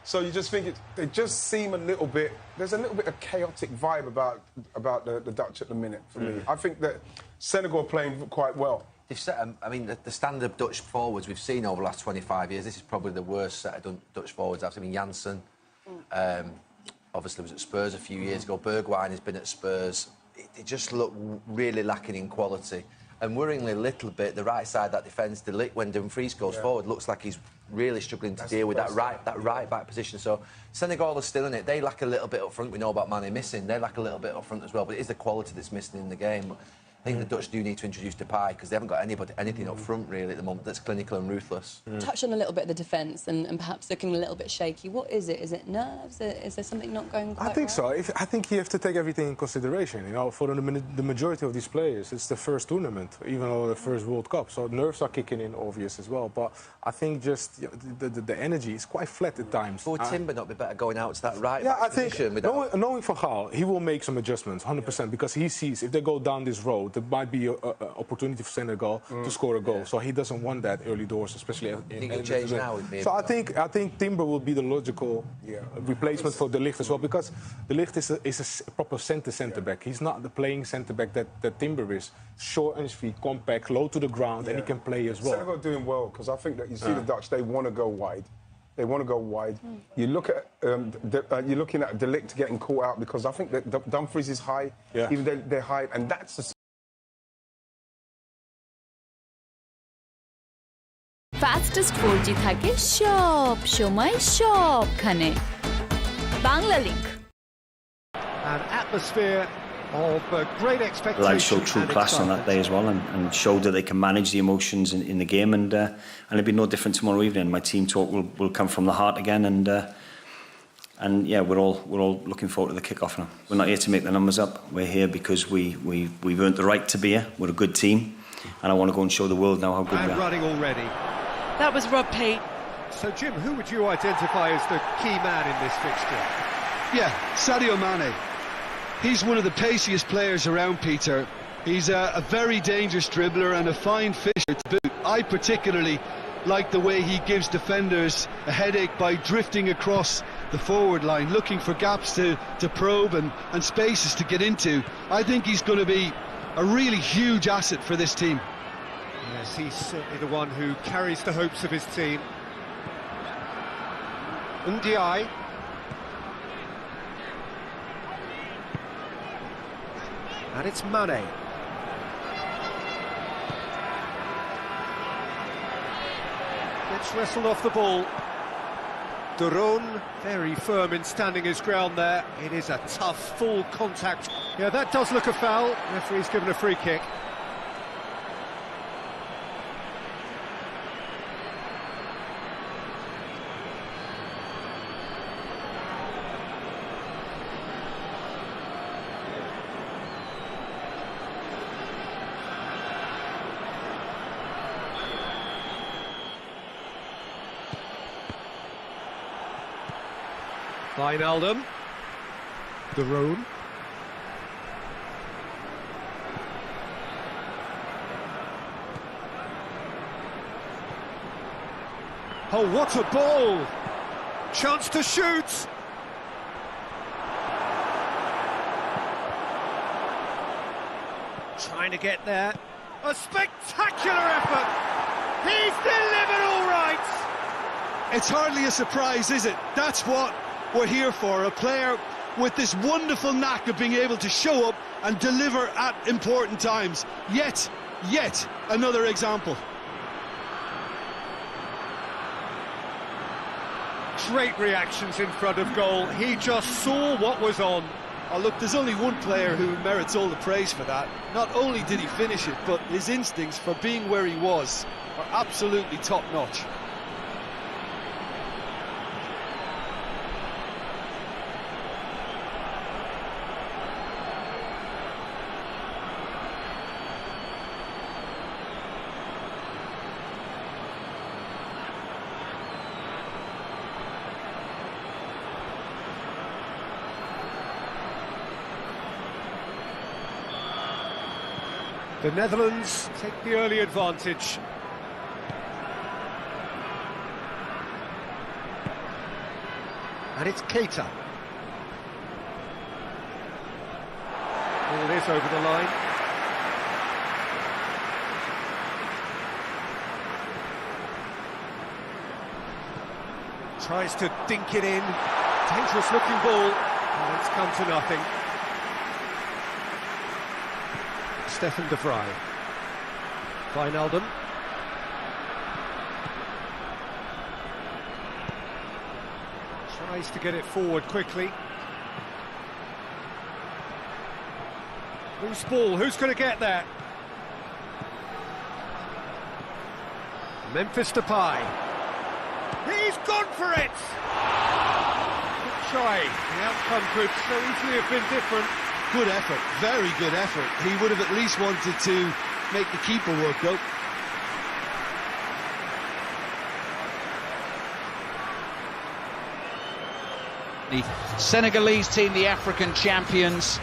So you just think they just seem a little bit. There's a little bit of chaotic vibe about the Dutch at the minute for me. I think that Senegal are playing quite well. They've set, I mean, the standard Dutch forwards we've seen over the last 25 years. This is probably the worst set of Dutch forwards I've seen. I mean, Janssen, obviously was at Spurs a few years ago. Bergwijn has been at Spurs. They just look really lacking in quality. And worryingly a little bit, the right side of that defence, when Dumfries goes forward, looks like he's really struggling to deal with that right back position. So Senegal are still in it. They lack a little bit up front. We know about Mane missing. They lack a little bit up front as well. But it is the quality that's missing in the game. I think the Dutch do need to introduce Depay because they haven't got anything up front really at the moment that's clinical and ruthless. Touch on a little bit of the defence and perhaps looking a little bit shaky. What is it? Is it nerves? Is there something not going quite I think right? so. I think you have to take everything in consideration. You know, for the majority of these players, it's the first tournament, even though the first World Cup. So nerves are kicking in, obvious as well. But I think just the energy is quite flat at times. Would Timber not be better going out to that right back position? I think knowing Van Gaal, he will make some adjustments, 100%, because he sees if they go down this road, there might be an opportunity for Senegal to score a goal. So he doesn't want that early doors, especially. So I think Timber will be the logical replacement for De Ligt as well, because De Ligt is a proper centre back. He's not the playing centre back that Timber is. Short on his feet, compact, low to the ground, and he can play as well. Senegal are doing well because I think that you see the Dutch, they want to go wide. They want to go wide. You look at you're looking at De Ligt getting caught out because I think that Dumfries is high, even though they're high, and that's the fastest 4G থাকে সব সময় সবখানে Bangla link An atmosphere of great expectation. The lads showed true class on that day as well, and showed that they can manage the emotions in the game, and it'll be no different tomorrow evening. My team talk will come from the heart again, and yeah, we're all looking forward to the kick-off now. We're not here to make the numbers up. We're here because we've earned the right to be here. We're a good team, and I want to go and show the world now how good we are. Running already. That was Rob Pate. So, Jim, who would you identify as the key man in this fixture? Yeah, Sadio Mane. He's one of the paciest players around, Peter. He's a very dangerous dribbler and a fine fisher to boot. I particularly like the way he gives defenders a headache by drifting across the forward line, looking for gaps to probe and spaces to get into. I think he's going to be a really huge asset for this team. Yes, he's certainly the one who carries the hopes of his team. Ndiaye. And it's Mane. Gets wrestled off the ball. De Roon, very firm in standing his ground there. It is a tough, full contact. Yeah, that does look a foul. Referee's given a free kick. Wijnaldum. De Roon. Oh, what a ball! Chance to shoot! Trying to get there. A spectacular effort! He's delivered all right! It's hardly a surprise, is it? That's what we're here for, a player with this wonderful knack of being able to show up and deliver at important times. Yet another example. Great reactions in front of goal. He just saw what was on. Oh, look, there's only one player who merits all the praise for that. Not only did he finish it, but his instincts for being where he was are absolutely top-notch. The Netherlands take the early advantage. And it's Keita. Ball is over the line. Tries to dink it in. Dangerous looking ball. And it's come to nothing. Stefan de Vrij. Wijnaldum. Tries to get it forward quickly. Loose ball, who's going to get there? Memphis Depay. He's gone for it! Good try. The outcome could so easily have been different. Good effort, very good effort. He would have at least wanted to make the keeper work, though. The Senegalese team, the African champions,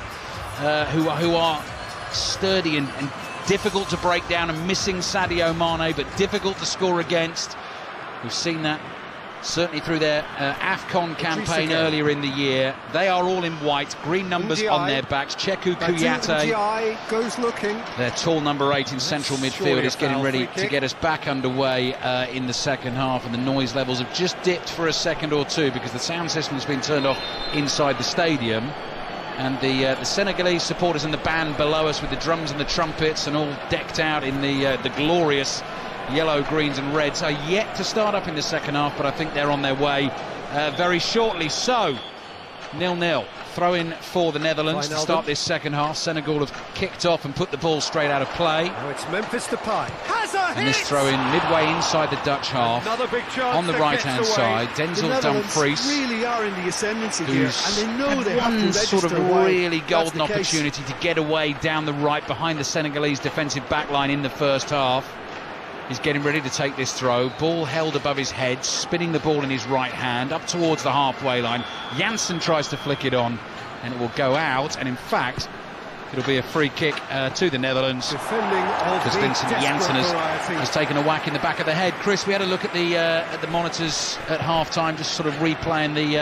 who are sturdy and difficult to break down, and missing Sadio Mane, but difficult to score against. We've seen that certainly through their AFCON campaign earlier in the year. They are all in white, green numbers on their backs. Cheku Kouyaté goes looking. Their tall number 8 in central midfield is getting ready to get us back underway in the second half, and the noise levels have just dipped for a second or two because the sound system's been turned off inside the stadium, and the Senegalese supporters and the band below us with the drums and the trumpets and all decked out in the glorious yellow, greens and reds are yet to start up in the second half, but I think they're on their way very shortly. So 0-0, throw in for the Netherlands to start this second half. Senegal have kicked off and put the ball straight out of play. Now it's Memphis Depay. And this throw in midway inside the Dutch half. Another big chance on the right hand side. Denzel Dumfries really are in the ascendancy here, and they know they have to sort of really golden opportunity to get away down the right behind the Senegalese defensive backline in the first half. He's getting ready to take this throw. Ball held above his head, spinning the ball in his right hand up towards the halfway line. Janssen tries to flick it on, and it will go out. And in fact, it'll be a free kick to the Netherlands, because Vincent Janssen has taken a whack in the back of the head. Chris, we had a look at the monitors at half-time, just sort of replaying the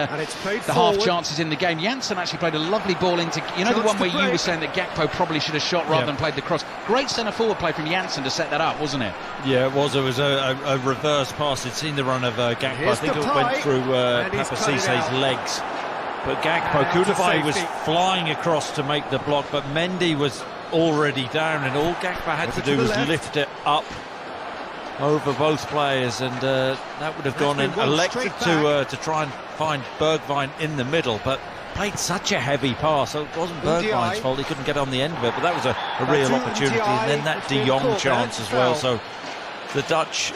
half chances in the game. Janssen actually played a lovely ball into, you know, the one where you were saying that Gakpo probably should have shot rather than played the cross. Great centre-forward play from Janssen to set that up, wasn't it? Yeah, it was. It was a reverse pass. He'd seen the run of Gakpo. I think it went through Papa Cisse's legs. But Gakpo, Koulibaly was flying across to make the block, but Mendy was already down, and all Gakpo had to do was lift it up over both players, and that would have gone in. Elected to try and find Bergwijn in the middle, but played such a heavy pass, so it wasn't Bergwijn's fault. He couldn't get on the end of it, but that was a real opportunity. And then that De Jong chance as well. So the Dutch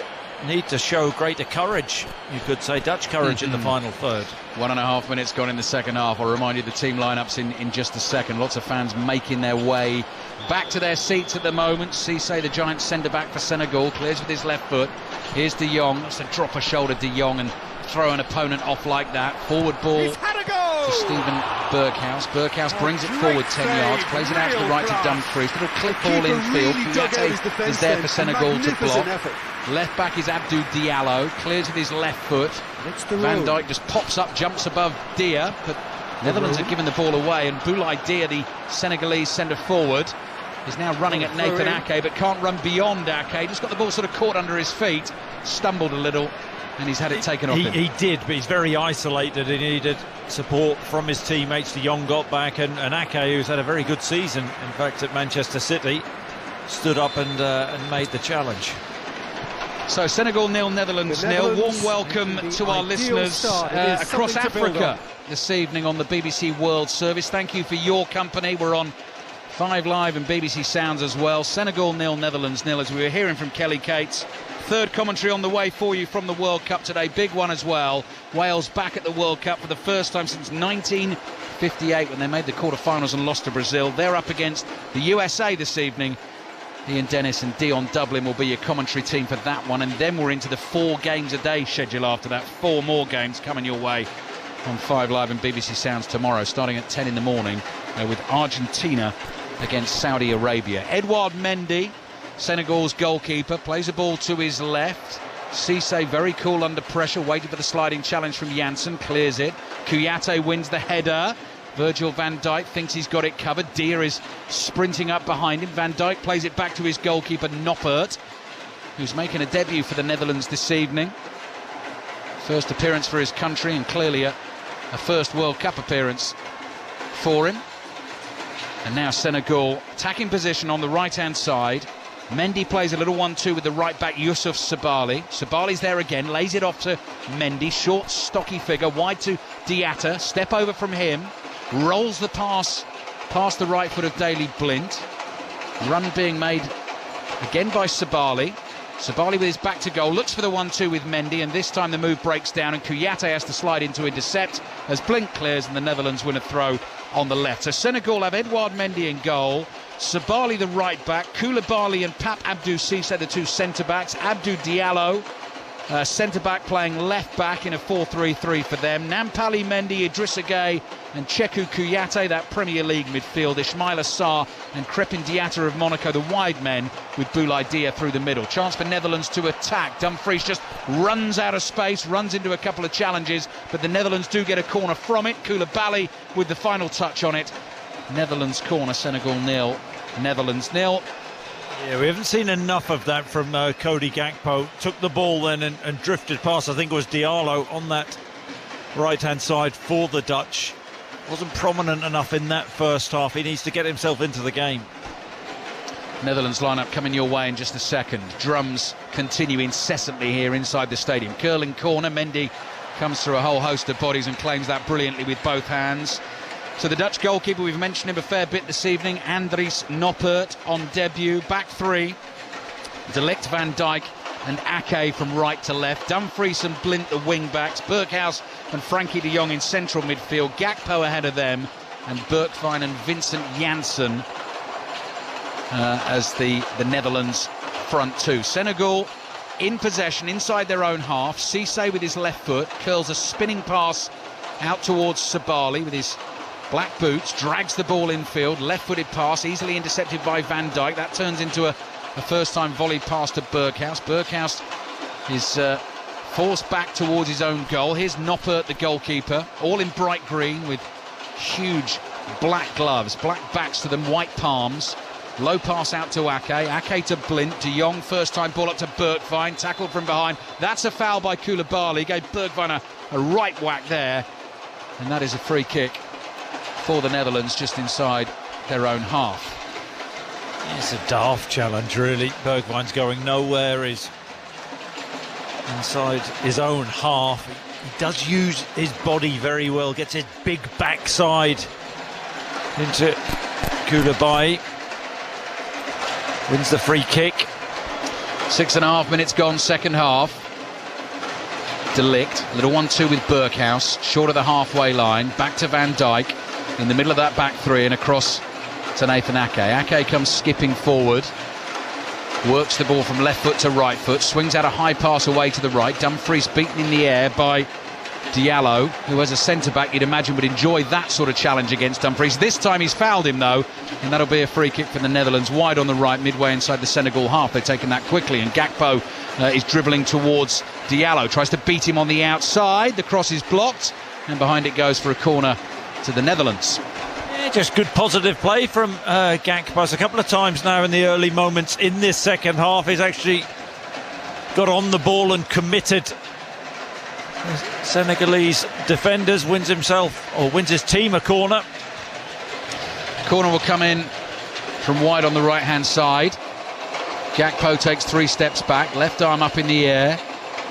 need to show greater courage, you could say, Dutch courage in the final third. 1.5 minutes gone in the second half. I'll remind you the team lineups in just a second. Lots of fans making their way back to their seats at the moment. Cisse, the giant centre-back for Senegal, clears with his left foot. Here's De Jong. That's a drop of shoulder, De Jong, and throw an opponent off like that. Forward ball to Steven Berghuis. Berghuis brings it forward 10 yards, plays it out to the right to Dumfries. Little clip ball infield. Kouyaté is there for Senegal to block. Left back is Abdou Diallo, clears with his left foot. Van Dijk just pops up, jumps above Dia, but Netherlands have given the ball away, and Boulaye Dia, the Senegalese centre forward, is now running at Nathan Ake, but can't run beyond Ake. Just got the ball sort of caught under his feet, stumbled a little, and he's had it taken off him. He did, but he's very isolated. He needed support from his teammates. De Jong got back, and Ake, who's had a very good season, in fact, at Manchester City, stood up and made the challenge. So Senegal 0, Netherlands 0. Warm welcome to our listeners across Africa this evening on the BBC World Service. Thank you for your company. We're on 5 Live and BBC Sounds as well. Senegal 0, Netherlands 0, as we were hearing from Kelly Cates. Third commentary on the way for you from the World Cup today. Big one as well. Wales back at the World Cup for the first time since 1958 when they made the quarterfinals and lost to Brazil. They're up against the USA this evening. Ian Dennis and Dion Dublin will be your commentary team for that one, and then we're into the 4 games a day schedule after that. 4 more games coming your way on 5 Live and BBC Sounds tomorrow, starting at 10 in the morning with Argentina against Saudi Arabia. Edouard Mendy, Senegal's goalkeeper, plays a ball to his left. Cisse very cool under pressure, waiting for the sliding challenge from Janssen, clears it. Kouyaté wins the header. Virgil van Dijk thinks he's got it covered. Deer is sprinting up behind him. Van Dijk plays it back to his goalkeeper, Noppert, who's making a debut for the Netherlands this evening. First appearance for his country, and clearly a first World Cup appearance for him. And now Senegal attacking position on the right-hand side. Mendy plays a little 1-2 with the right-back Youssouf Sabaly. Sabali's there again, lays it off to Mendy. Short, stocky figure, wide to Diatta. Step over from him. Rolls the pass past the right foot of Daley Blind. Run being made again by Sabaly. Sabaly with his back to goal, looks for the 1-2 with Mendy, and this time the move breaks down and Kouyaté has to slide in to intercept as Blink clears and the Netherlands win a throw on the left. So Senegal have Edouard Mendy in goal, Sabaly the right back, Koulibaly and Pape Abdou Cissé the 2 centre-backs, Abdou Diallo centre-back playing left-back in a 4-3-3 for them. Nampali Mendy, Idrissa Gueye and Chekou Kouyaté, that Premier League midfield. Ismaïla Sarr and Crépin Diatta of Monaco, the wide men, with Boulaye Dia through the middle. Chance for Netherlands to attack. Dumfries just runs out of space, runs into a couple of challenges, but the Netherlands do get a corner from it. Koulibaly with the final touch on it. Netherlands corner, Senegal 0, Netherlands 0. Yeah, we haven't seen enough of that from Cody Gakpo. Took the ball then and drifted past, I think it was Diallo on that right-hand side for the Dutch. Wasn't prominent enough in that first half. He needs to get himself into the game. Netherlands lineup coming your way in just a second. Drums continue incessantly here inside the stadium. Curling corner, Mendy comes through a whole host of bodies and claims that brilliantly with both hands. So the Dutch goalkeeper, we've mentioned him a fair bit this evening, Andries Noppert on debut. Back 3, De Ligt, Van Dijk and Ake from right to left. Dumfries and Blint the wing-backs. Berghuis and Frankie de Jong in central midfield. Gakpo ahead of them. And Bergwijn and Vincent Janssen as the Netherlands front 2. Senegal in possession inside their own half. Cisse with his left foot curls a spinning pass out towards Sabaly with his black boots, drags the ball infield, left-footed pass, easily intercepted by Van Dijk. That turns into a first-time volley pass to Berghuis. Berghuis is forced back towards his own goal. Here's Noppert, the goalkeeper, all in bright green with huge black gloves, black backs to them, white palms. Low pass out to Ake, Ake to Blint, de Jong, first-time ball up to Bergwijn, tackled from behind. That's a foul by Koulibaly, gave Bergwijn a right whack there, and that is a free kick for the Netherlands just inside their own half. It's a daft challenge, really. Bergwijn's going nowhere. He's inside his own half. He does use his body very well, gets his big backside into Koulibaly. Wins the free kick. 6.5 minutes gone, second half. De Ligt, little 1-2 with Berghuis, short of the halfway line, back to Van Dijk. In the middle of that back 3 and across to Nathan Ake. Ake comes skipping forward, works the ball from left foot to right foot, swings out a high pass away to the right. Dumfries beaten in the air by Diallo, who as a centre-back you'd imagine would enjoy that sort of challenge against Dumfries. This time he's fouled him though, and that'll be a free kick for the Netherlands, wide on the right, midway inside the Senegal half. They've taken that quickly, and Gakpo is dribbling towards Diallo, tries to beat him on the outside. The cross is blocked, and behind it goes for a corner to the Netherlands. Yeah, just good positive play from Gakpo. A couple of times now in the early moments in this second half he's actually got on the ball and committed. Senegalese defenders, wins his team a corner. Corner will come in from wide on the right hand side. Gakpo takes 3 steps back, left arm up in the air.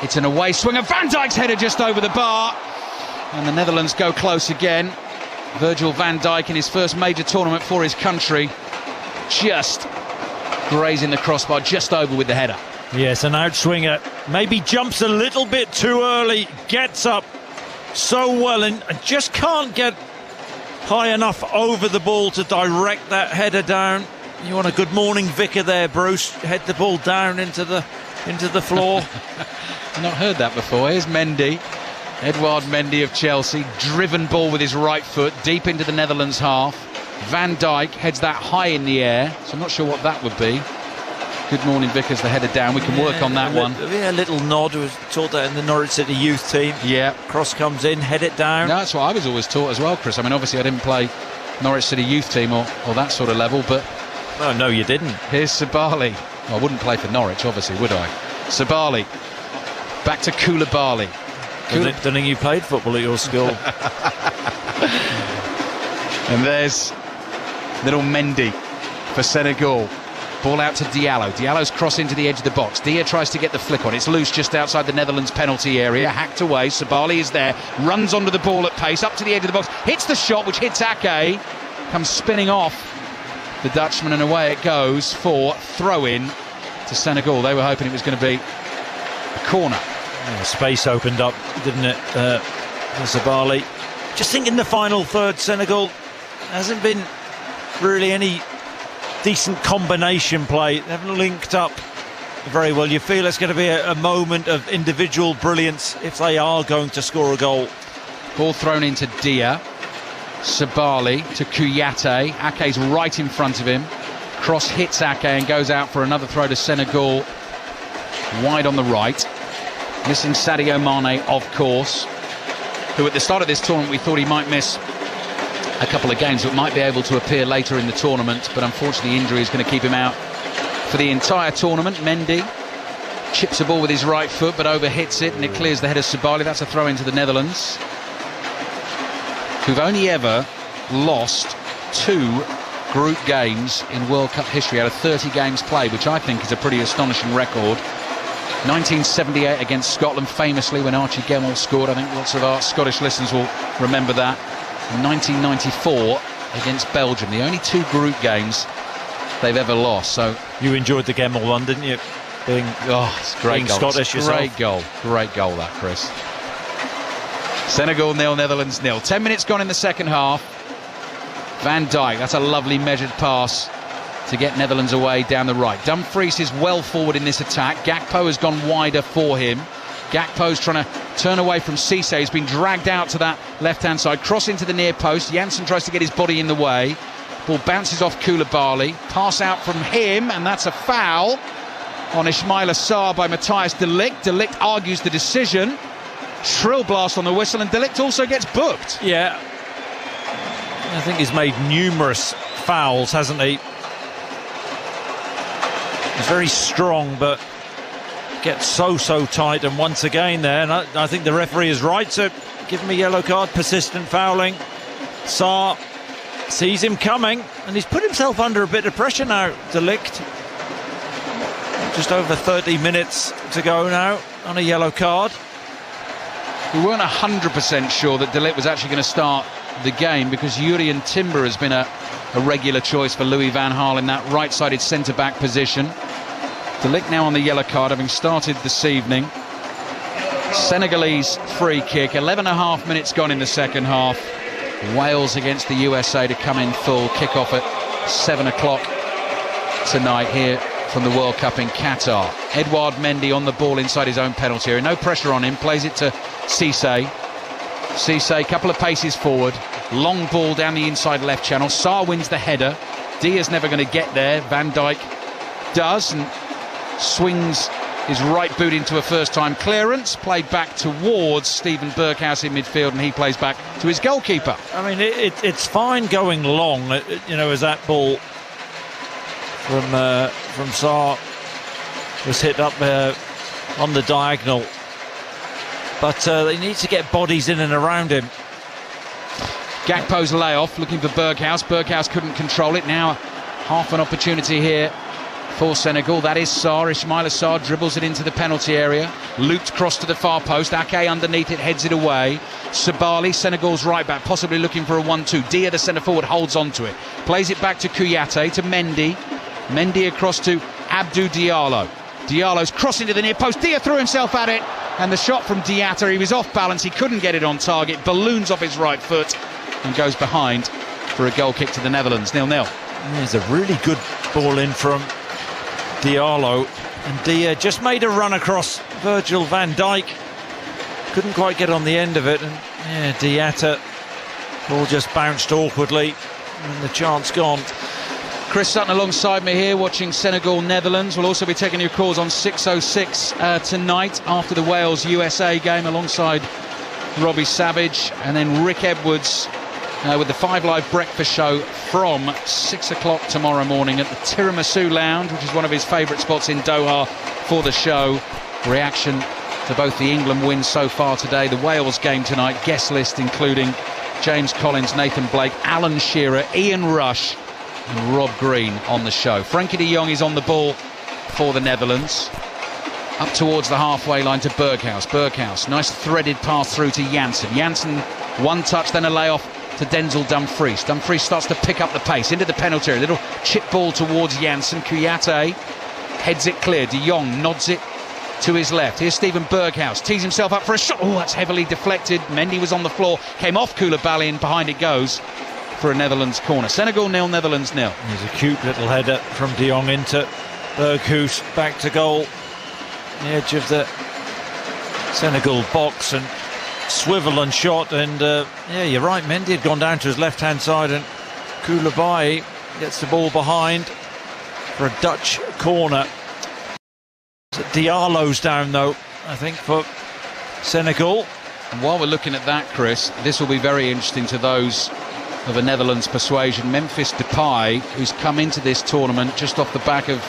It's an away swing, and Van Dijk's header just over the bar. And the Netherlands go close again. Virgil van Dijk in his first major tournament for his country, just grazing the crossbar, just over with the header. Yes, an outswinger. Maybe jumps a little bit too early, gets up so well and just can't get high enough over the ball to direct that header down. You want a good morning Vicar there, Bruce. Head the ball down into the floor. I've not heard that before. Here's Mendy. Edouard Mendy of Chelsea, driven ball with his right foot deep into the Netherlands half. Van Dijk heads that high in the air, so I'm not sure what that would be. Good morning Vickers, the header down. We can work on that one. Yeah, a little nod. I was taught that in the Norwich City youth team. Yeah. Cross comes in, head it down. No, that's what I was always taught as well, Chris. I mean, obviously I didn't play Norwich City youth team or that sort of level, but... Oh, no, you didn't. Here's Sabali. Well, I wouldn't play for Norwich, obviously, would I? Sabali. Back to Koulibaly. Don't think you played football at your school. And there's little Mendy for Senegal. Ball out to Diallo. Diallo's cross into the edge of the box. Dia tries to get the flick on. It's loose just outside the Netherlands penalty area. Hacked away. Sabali is there. Runs onto the ball at pace. Up to the edge of the box. Hits the shot, which hits Ake. Comes spinning off the Dutchman, and away it goes for throw-in to Senegal. They were hoping it was going to be a corner. Yeah, space opened up, didn't it, for Sabali? Just think in the final third, Senegal hasn't been really any decent combination play. They haven't linked up very well. You feel it's going to be a moment of individual brilliance if they are going to score a goal. Ball thrown into Dia. Sabali to Kouyaté. Ake's right in front of him. Cross hits Ake and goes out for another throw to Senegal. Wide on the right. Missing Sadio Mane, of course, who at the start of this tournament we thought he might miss a couple of games, but might be able to appear later in the tournament. But unfortunately, injury is going to keep him out for the entire tournament. Mendy chips a ball with his right foot, but overhits it, and it clears the head of Sabali. That's a throw into the Netherlands, who've only ever lost 2 group games in World Cup history out of 30 games played, which I think is a pretty astonishing record. 1978 against Scotland, famously, when Archie Gemmell scored. I think lots of our Scottish listeners will remember that. 1994 against Belgium, the only 2 group games they've ever lost. So you enjoyed the Gemmell one, didn't you? It's a great goal. Scottish yourself. Great goal that, Chris. Senegal 0, Netherlands 0. 10 minutes gone in the second half. Van Dijk, that's a lovely measured pass to get Netherlands away down the right. Dumfries is well forward in this attack. Gakpo has gone wider for him. Gakpo's trying to turn away from Cisse. He's been dragged out to that left-hand side. Cross into the near post. Janssen tries to get his body in the way. Ball bounces off Koulibaly. Pass out from him, and that's a foul on Ismaila Sarr by Matthijs de Ligt. De Ligt argues the decision. Shrill blast on the whistle, and De Ligt also gets booked. Yeah. I think he's made numerous fouls, hasn't he? He's very strong, but gets so tight, and once again there, and I think the referee is right to give him a yellow card. Persistent fouling. Sarr sees him coming, and he's put himself under a bit of pressure now, De Ligt. Just over 30 minutes to go now on a yellow card. We weren't 100% sure that De Ligt was actually going to start the game, because Jurien Timber has been a regular choice for Louis van Gaal in that right-sided centre-back position. De Ligt now on the yellow card, having started this evening. Senegalese free kick. 11.5 minutes gone in the second half. Wales against the USA to come in full. Kick-off at 7 o'clock tonight here from the World Cup in Qatar. Edouard Mendy on the ball inside his own penalty area. No pressure on him. Plays it to Cisse. Cisse, couple of paces forward. Long ball down the inside left channel. Sarr wins the header. Dia's never going to get there. Van Dijk does, and swings his right boot into a first-time clearance. Played back towards Steven Berghuis in midfield, and he plays back to his goalkeeper. I mean, it's fine going long, you know, as that ball from Sarr was hit up on the diagonal. But they need to get bodies in and around him. Gakpo's layoff, looking for Berghuis. Berghuis couldn't control it. Now half an opportunity here for Senegal. That is Sarr. Ismaila Sarr dribbles it into the penalty area. Looped cross to the far post. Ake underneath it, heads it away. Sabali, Senegal's right back, possibly looking for a 1-2. Dia, the centre forward, holds on to it. Plays it back to Kouyaté, to Mendy. Mendy across to Abdou Diallo. Diallo's crossing to the near post. Dia threw himself at it. And the shot from Diatta, he was off balance. He couldn't get it on target. Balloons off his right foot and goes behind for a goal kick to the Netherlands. 0-0. There's a really good ball in from Diallo, and Dia just made a run across Virgil van Dijk, couldn't quite get on the end of it, and Diatta, ball just bounced awkwardly and the chance gone. Chris Sutton alongside me here watching Senegal-Netherlands. We'll also be taking your calls on 606 tonight after the Wales-USA game alongside Robbie Savage, and then Rick Edwards with the 5 Live breakfast show from 6 o'clock tomorrow morning at the Tiramisu Lounge, which is one of his favourite spots in Doha for the show. Reaction to both the England wins so far today, the Wales game tonight, guest list including James Collins, Nathan Blake, Alan Shearer, Ian Rush and Rob Green on the show. Frankie de Jong is on the ball for the Netherlands. Up towards the halfway line to Berghuis. Berghuis, nice threaded pass through to Janssen. Janssen, one touch, then a layoff to Denzel Dumfries. Dumfries starts to pick up the pace into the penalty area. Little chip ball towards Janssen. Kouyaté heads it clear. De Jong nods it to his left. Here's Steven Berghuis. Tees himself up for a shot. Oh, that's heavily deflected. Mendy was on the floor. Came off Koulibaly and behind it goes for a Netherlands corner. Senegal 0, Netherlands 0. There's a cute little header from De Jong into Berghuis. Back to goal. The edge of the Senegal box and swivel and shot, and yeah, you're right, Mendy had gone down to his left hand side and Koulibaly gets the ball behind for a Dutch corner. Diallo's down though, I think, for Senegal. And while we're looking at that, Chris, this will be very interesting to those of a Netherlands persuasion. Memphis Depay, who's come into this tournament just off the back of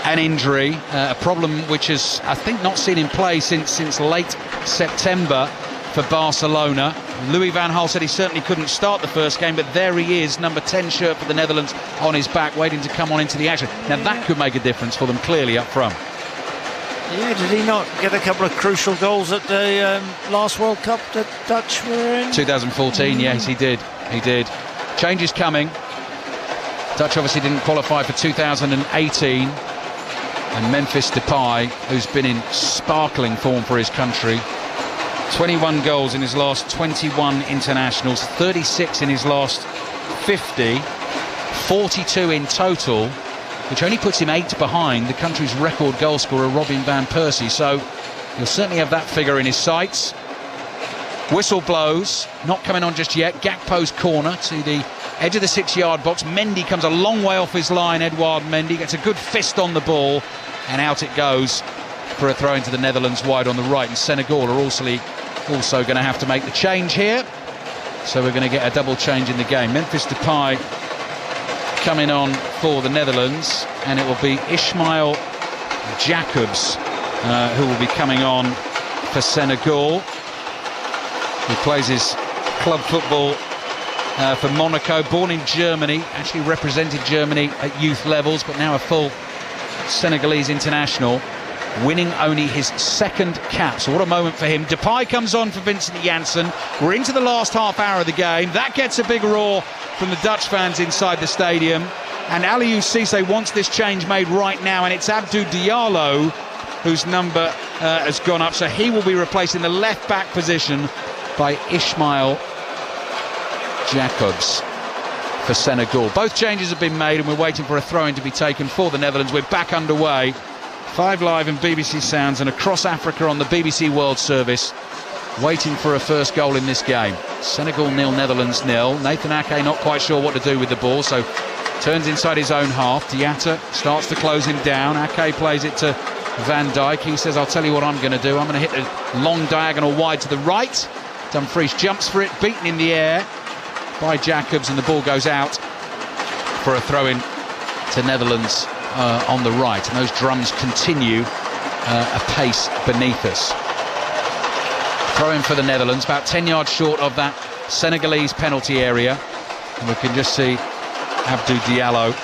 an injury, a problem which is, I think, not seen in play since late September for Barcelona. Louis van Gaal said he certainly couldn't start the first game, but there he is, number 10 shirt for the Netherlands on his back, waiting to come on into the action. Now that could make a difference for them clearly up front. Yeah, did he not get a couple of crucial goals at the last World Cup that Dutch were in? 2014, yes, he did. He did. Change is coming. Dutch obviously didn't qualify for 2018. And Memphis Depay, who's been in sparkling form for his country, 21 goals in his last 21 internationals, 36 in his last 50, 42 in total, which only puts him 8 behind the country's record goal scorer Robin van Persie. So he'll certainly have that figure in his sights. Whistle blows, not coming on just yet. Gakpo's corner to the edge of the 6-yard box. Mendy comes a long way off his line. Edouard Mendy gets a good fist on the ball, and out it goes for a throw into the Netherlands wide on the right. And Senegal are also going to have to make the change here. So we're going to get a double change in the game. Memphis Depay coming on for the Netherlands, and it will be Ismail Jacobs who will be coming on for Senegal. He plays his club football for Monaco, born in Germany, actually represented Germany at youth levels, but now a full Senegalese international, winning only his second cap. So what a moment for him. Depay comes on for Vincent Janssen. We're into the last half hour of the game. That gets a big roar from the Dutch fans inside the stadium. And Aliou Cisse wants this change made right now, and it's Abdou Diallo whose number has gone up. So he will be replaced in the left-back position by Ismail Jacobs for Senegal. Both changes have been made, and we're waiting for a throw-in to be taken for the Netherlands. We're back underway. 5 Live and BBC Sounds and across Africa on the BBC World Service, waiting for a first goal in this game. Senegal 0, Netherlands 0. Nathan Ake not quite sure what to do with the ball, so turns inside his own half. Diatta starts to close him down. Ake plays it to Van Dijk. He says, I'll tell you what I'm going to do. I'm going to hit a long diagonal wide to the right. Dumfries jumps for it, beaten in the air by Jacobs, and the ball goes out for a throw-in to Netherlands on the right. And those drums continue apace beneath us. Throw-in for the Netherlands, about 10 yards short of that Senegalese penalty area. And we can just see Abdou Diallo